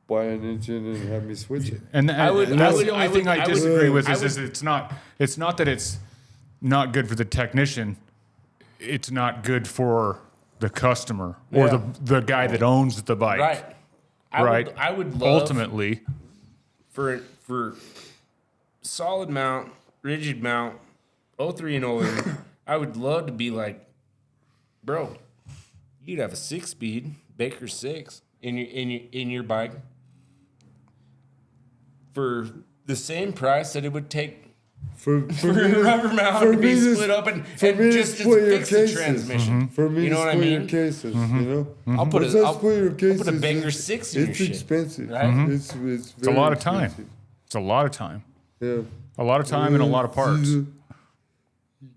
buy an engine and have me switch it. And I would- that's I would- the only I thing would- I I would- disagree with I is would- it's not that it's not good for the technician. It's not good for the customer or Yeah. the guy that owns the bike. Right. I would love Ultimately, for solid mount, rigid mount, 03 and older, I would love to be like, bro, you'd have a 6-speed Baker 6 in your bike for the same price that it would take For for me a rubber mount for to be me to- split up and for me to just split your fix the cases. transmission. For me You know to what I split your mean? cases, I'll put Once a, I I'll, split your I'll cases, put a Baker it's- 6 in your It's shit. expensive. Right? It's it's a lot of time. It's a lot of time. Yeah. A lot of time and a lot of parts.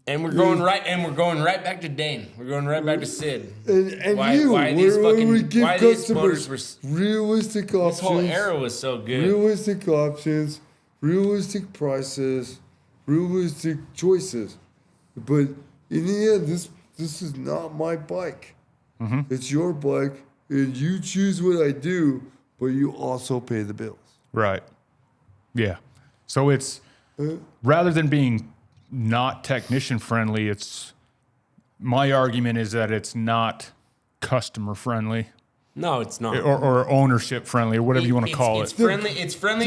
And we're going right back to Dane. We're going right back to Sid. And Why these motors customers were realistic this whole options, era was so good. realistic options, realistic prices, realistic choices. But in the end, this is not my bike. It's your bike, and you choose what I do, but you also pay the bills. Right. Yeah. So it's rather than being not technician friendly, it's my argument is that it's not customer friendly. No, it's not. or ownership friendly or whatever you want to call it's it. friendly. It's friendly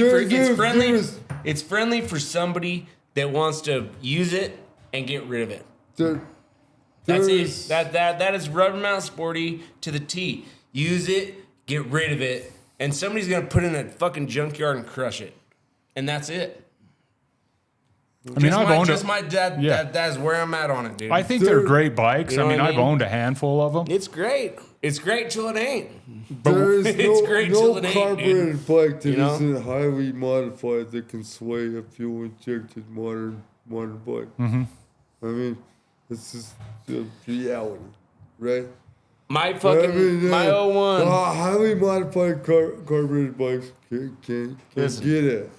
It's friendly for somebody that wants to use it and get rid of it. That's it. That is rubber mount sporty to the T. Use it, get rid of it, and somebody's gonna put it in a fucking junkyard and crush it, and that's it. I mean, I've owned that's where I'm at on it, dude. I think they're great bikes. You know I mean, what I I've mean? owned a handful of them. It's great. It's great till it ain't. There is It's great till no it ain't, carbureted bike that You know? isn't highly modified that can sway a fuel-injected modern bike. Mm-hmm. I mean, it's just the reality, right? My fucking my 01. Highly modified carbureted bikes can Listen. get it.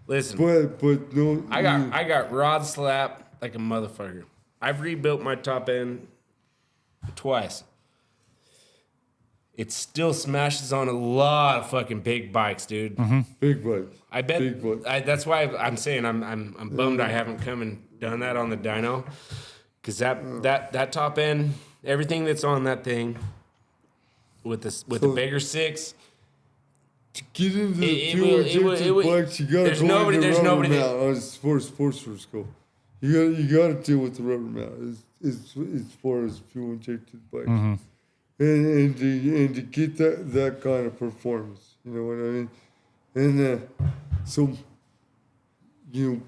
Listen, But no. I got rod slap like a motherfucker. I've rebuilt my top end twice. It still smashes on a lot of fucking big bikes, dude. Big bikes. I bet. Big bikes. That's why I'm saying I'm bummed I haven't come and done that on the dyno, because that top end, everything that's on that thing, with the bigger six. To get into the It fuel will- injected bikes, you gotta there's go nobody- into there's rubber nobody that- mount on sports school. You gotta deal with the rubber mount as far as fuel injected bikes. Mm-hmm. And to get that kind of performance, you know what I mean? And so, you know,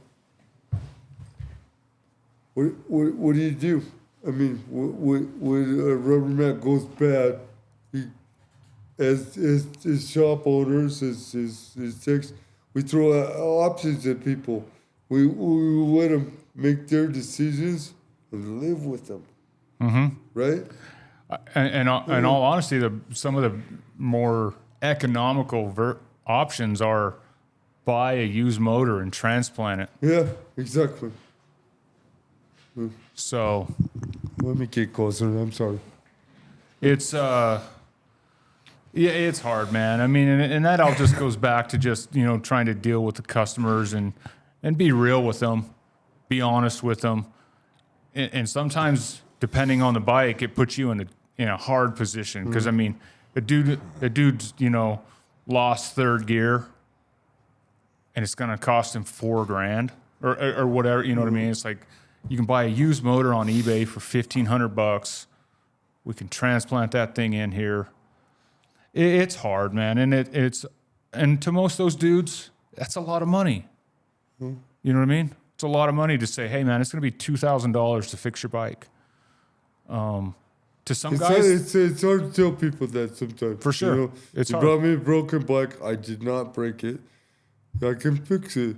what do you do? I mean, when a rubber mat goes bad, as shop owners, as techs, we throw options at people. We let them make their decisions and live with them. Mm-hmm. Right? And in all honesty, some of the more economical options are buy a used motor and transplant it. Yeah, exactly. So Let me get closer. I'm sorry. it's it's hard, man. I mean, and that all just goes back to just trying to deal with the customers and be real with them, be honest with them, and sometimes depending on the bike, it puts you in a hard position because I mean, a dude's lost third gear, and it's gonna cost him $4,000 or whatever. You know what I mean? It's like you can buy a used motor on eBay for $1,500. We can transplant that thing in here. It's hard, man, and to most of those dudes, that's a lot of money. You know what I mean? It's a lot of money to say, hey, man, it's going to be $2,000 to fix your bike. To some guys, it's hard to tell people that sometimes. For sure. You know, It's you hard. brought me a broken bike. I did not break it. I can fix it,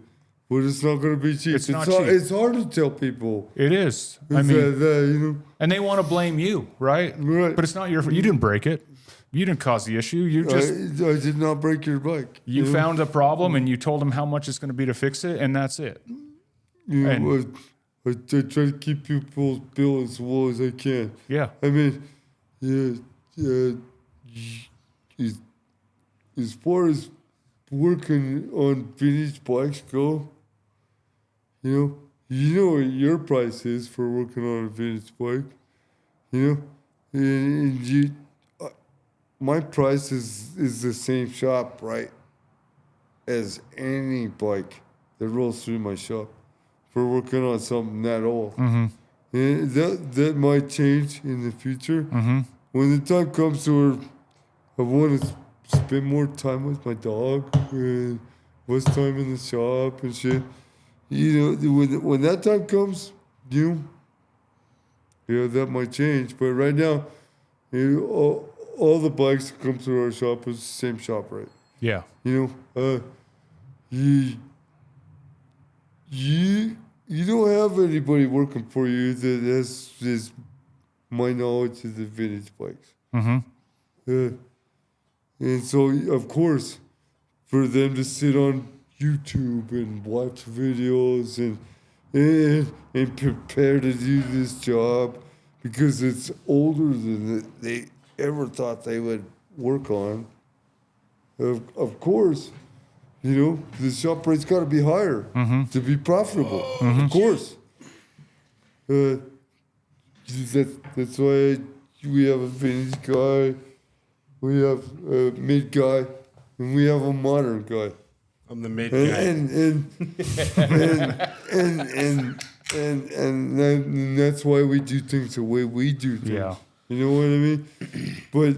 but it's not going to be cheap. It's not cheap. It's hard to tell people. it is. I It's mean, and they want to blame you, right? Right. But it's not your fault. You didn't break it. You didn't cause the issue. You just I did not break your bike. you know? found a problem and you told them how much it's going to be to fix it, and that's it. You know, and- I try to keep people's bill as low as I can. Yeah. I mean, as far as working on vintage bikes go, you know what your price is for working on a vintage bike, and my price is the same shop, right, as any bike that rolls through my shop for working on something that old. Mm-hmm. And that might change in the future. Mm-hmm. When the time comes to where I want to spend more time with my dog and less time in the shop and shit, when that time comes, that might change. But right now, all the bikes that come through our shop is the same shop, right? Yeah. You don't have anybody working for you that has my knowledge of the vintage bikes. Mm-hmm. And so, of course, for them to sit on YouTube and watch videos and prepare to do this job because it's older than they ever thought they would work on. Of course, the shop rate's got to be higher to be profitable. Of course. That's why we have a vintage guy we have a mid guy, and we have a modern guy. I'm the mid guy. And that's why we do things the way we do things. Yeah. You know what I mean? But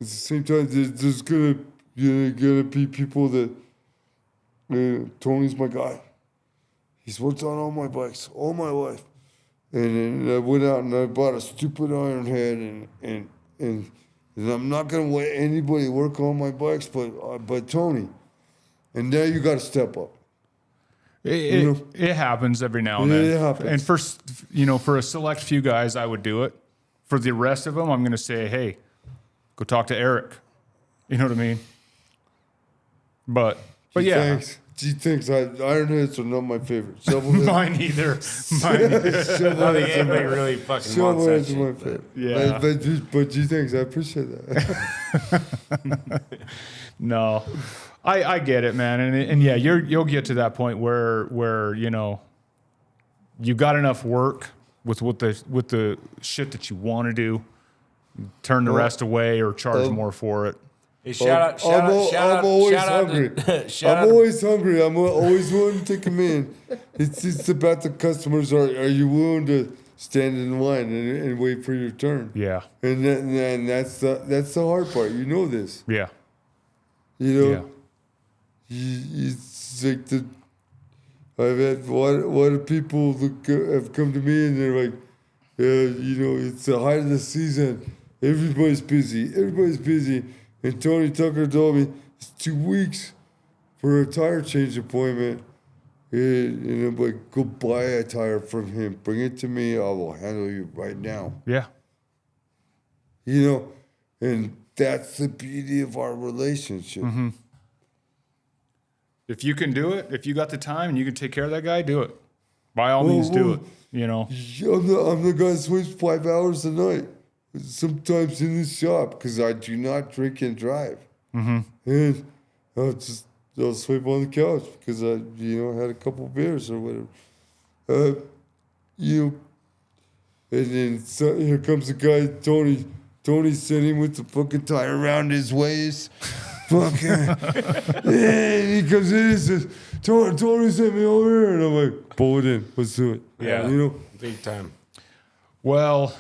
at the same time, there's gonna be people that Tony's my guy. He's worked on all my bikes all my life, and I went out and I bought a stupid iron head, and I'm not gonna let anybody work on my bikes, but Tony. And now you got to step up. It happens every now and then. It happens. And for a select few guys, I would do it. For the rest of them, I'm going to say, hey, go talk to Eric. You know what I mean? But yeah. Thanks. Gee, thanks. Iron heads are not my favorite. Shovel heads. Mine either. I think anybody really fucking wants that Heads are my shit. favorite. Yeah. But gee, thanks. I appreciate that. No, I get it, man, and yeah, you'll get to that point where you got enough work with the shit that you want to do, turn the rest away or charge more for it. Hey, shout I'm always hungry. I'm always hungry. I'm always willing to take them in. It's about the customers. Are you willing to stand in line and wait for your turn? Yeah, And that's the hard part. You know this. yeah, You know. yeah. It's like I've had a lot of people have come to me and they're like, it's the height of the season. Everybody's busy. And Tony Tucker told me it's 2 weeks for a tire change appointment. And I'm like, go buy a tire from him. Bring it to me. I will handle you right now. Yeah. And that's the beauty of our relationship. Mm-hmm. If you can do it, if you got the time and you can take care of that guy, do it. By all means, do it. I'm the guy that sleeps 5 hours a night, sometimes in the shop, because I do not drink and drive. Mm-hmm. And I'll sleep on the couch because I, had a couple beers or whatever. And then here comes the guy, Tony. Tony's sitting with the fucking tire around his waist. Fucking. And he comes in and says, Tony sent me over here. And I'm like, pull it in. Let's do it. Yeah. Big time. Well,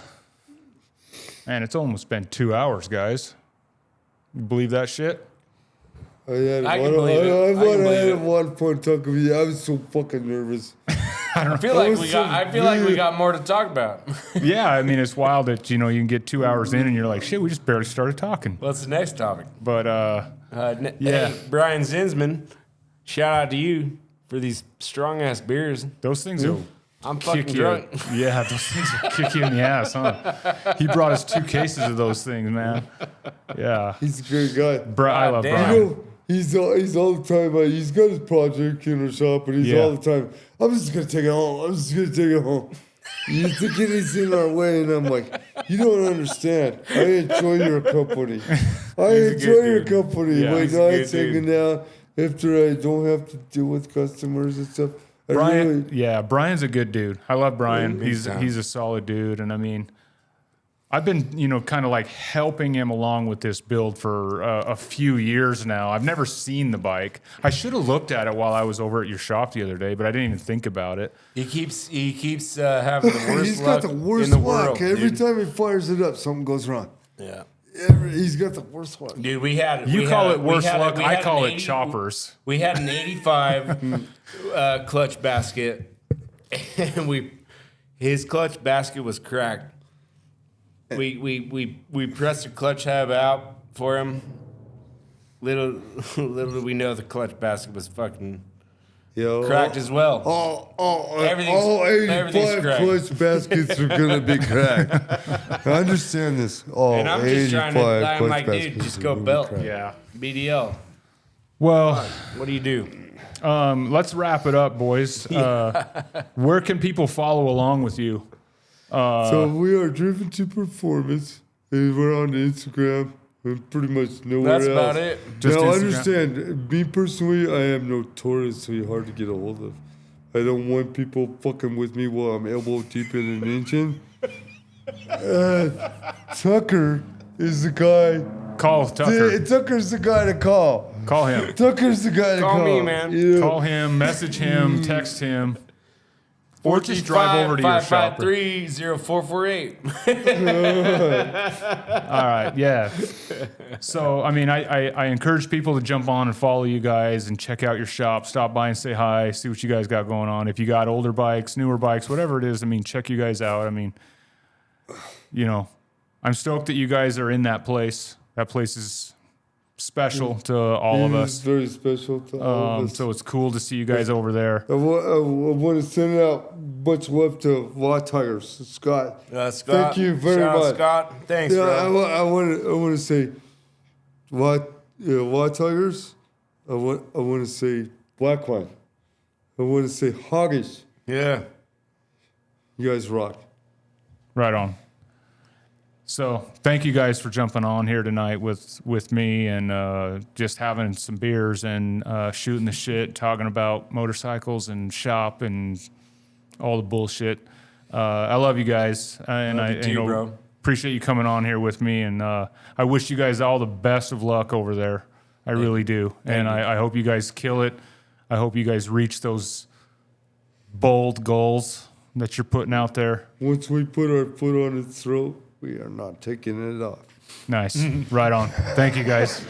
man, it's almost been 2 hours, guys. You believe that shit? I had I can believe it. I had one fun talking with you. I was so fucking nervous. I feel like we got more to talk about. Yeah, I mean, it's wild that, you can get 2 hours in and you're like, shit, we just barely started talking. What's the next topic? But, yeah. Hey, Brian Zinsman, shout out to you for these strong-ass beers. Those things will I'm fucking kick drunk. you. Yeah, those things will kick you in the ass, huh? He brought us 2 cases of those things, man. Yeah. He's a great guy. I love damn. Brian. He's all the time. He's got his project in the shop, and he's all the time. I'm just gonna take it home. You thinking he's in our way, and I'm like, you don't understand. I enjoy your company. Yeah, Like he's a good nights hanging out after I don't have to deal with customers and stuff. Brian's a good dude. I love Brian. Big He's time. a solid dude, and I mean, I've been kind of like helping him along with this build for a few years now. I've never seen the bike. I should have looked at it while I was over at your shop the other day, but I didn't even think about it. He keeps having the worst He's luck got the worst in the luck. world. Every dude. time he fires it up, something goes wrong. Yeah. He's got the worst luck. Dude, we had You call it worse we had luck. we I had call an it 80 choppers. We had an 85 clutch basket, and his clutch basket was cracked. We pressed the clutch hub out for him. Little did we know the clutch basket was fucking cracked as well. Everything's- All everything's 85 cracked. clutch baskets are gonna be cracked. I understand this. And I'm just trying to, 85 I'm clutch like, dude, baskets just are go gonna be belt. cracked. Yeah. BDL. Well, What do you do? let's wrap it up, boys. Where can people follow along with you? So we are driven to performance, and we're on Instagram and pretty much nowhere That's else. about it. Just Now, Instagram? understand, me personally, I am notoriously hard to get a hold of. I don't want people fucking with me while I'm elbow deep in an engine. Tucker is the guy. Call Tucker. Tucker's the guy to call. Call him. Tucker's the guy to call. Call me, man. You know? Call him. Message him. Text him. Or just drive over to your shop. 553-0448. All right, yeah. So, I mean, I encourage people to jump on and follow you guys and check out your shop. Stop by and say hi, see what you guys got going on. If you got older bikes, newer bikes, whatever it is, I mean, check you guys out. I mean, you know, I'm stoked that you guys are in that place. That place is special to all of It is us. very special to all of us. So it's cool to see you guys over there. I want to send out much love to Law Tigers, Scott. Scott. Thank you very Shout out much. Scott. Thanks, Yeah, bro. I want to say, Law Tigers. I want to say Blackline. I want to say Hoggish. Yeah. You guys rock. Right on. So thank you guys for jumping on here tonight with me and just having some beers and shooting the shit, talking about motorcycles and shop and all the bullshit. I love you guys, and Love I you too, bro. appreciate you coming on here with me. And I wish you guys all the best of luck over there. I really do, and I hope you guys kill it. I hope you guys reach those bold goals that you're putting out there. Once we put our foot on its throat, we are not taking it off. Nice. Right on. Thank you, guys.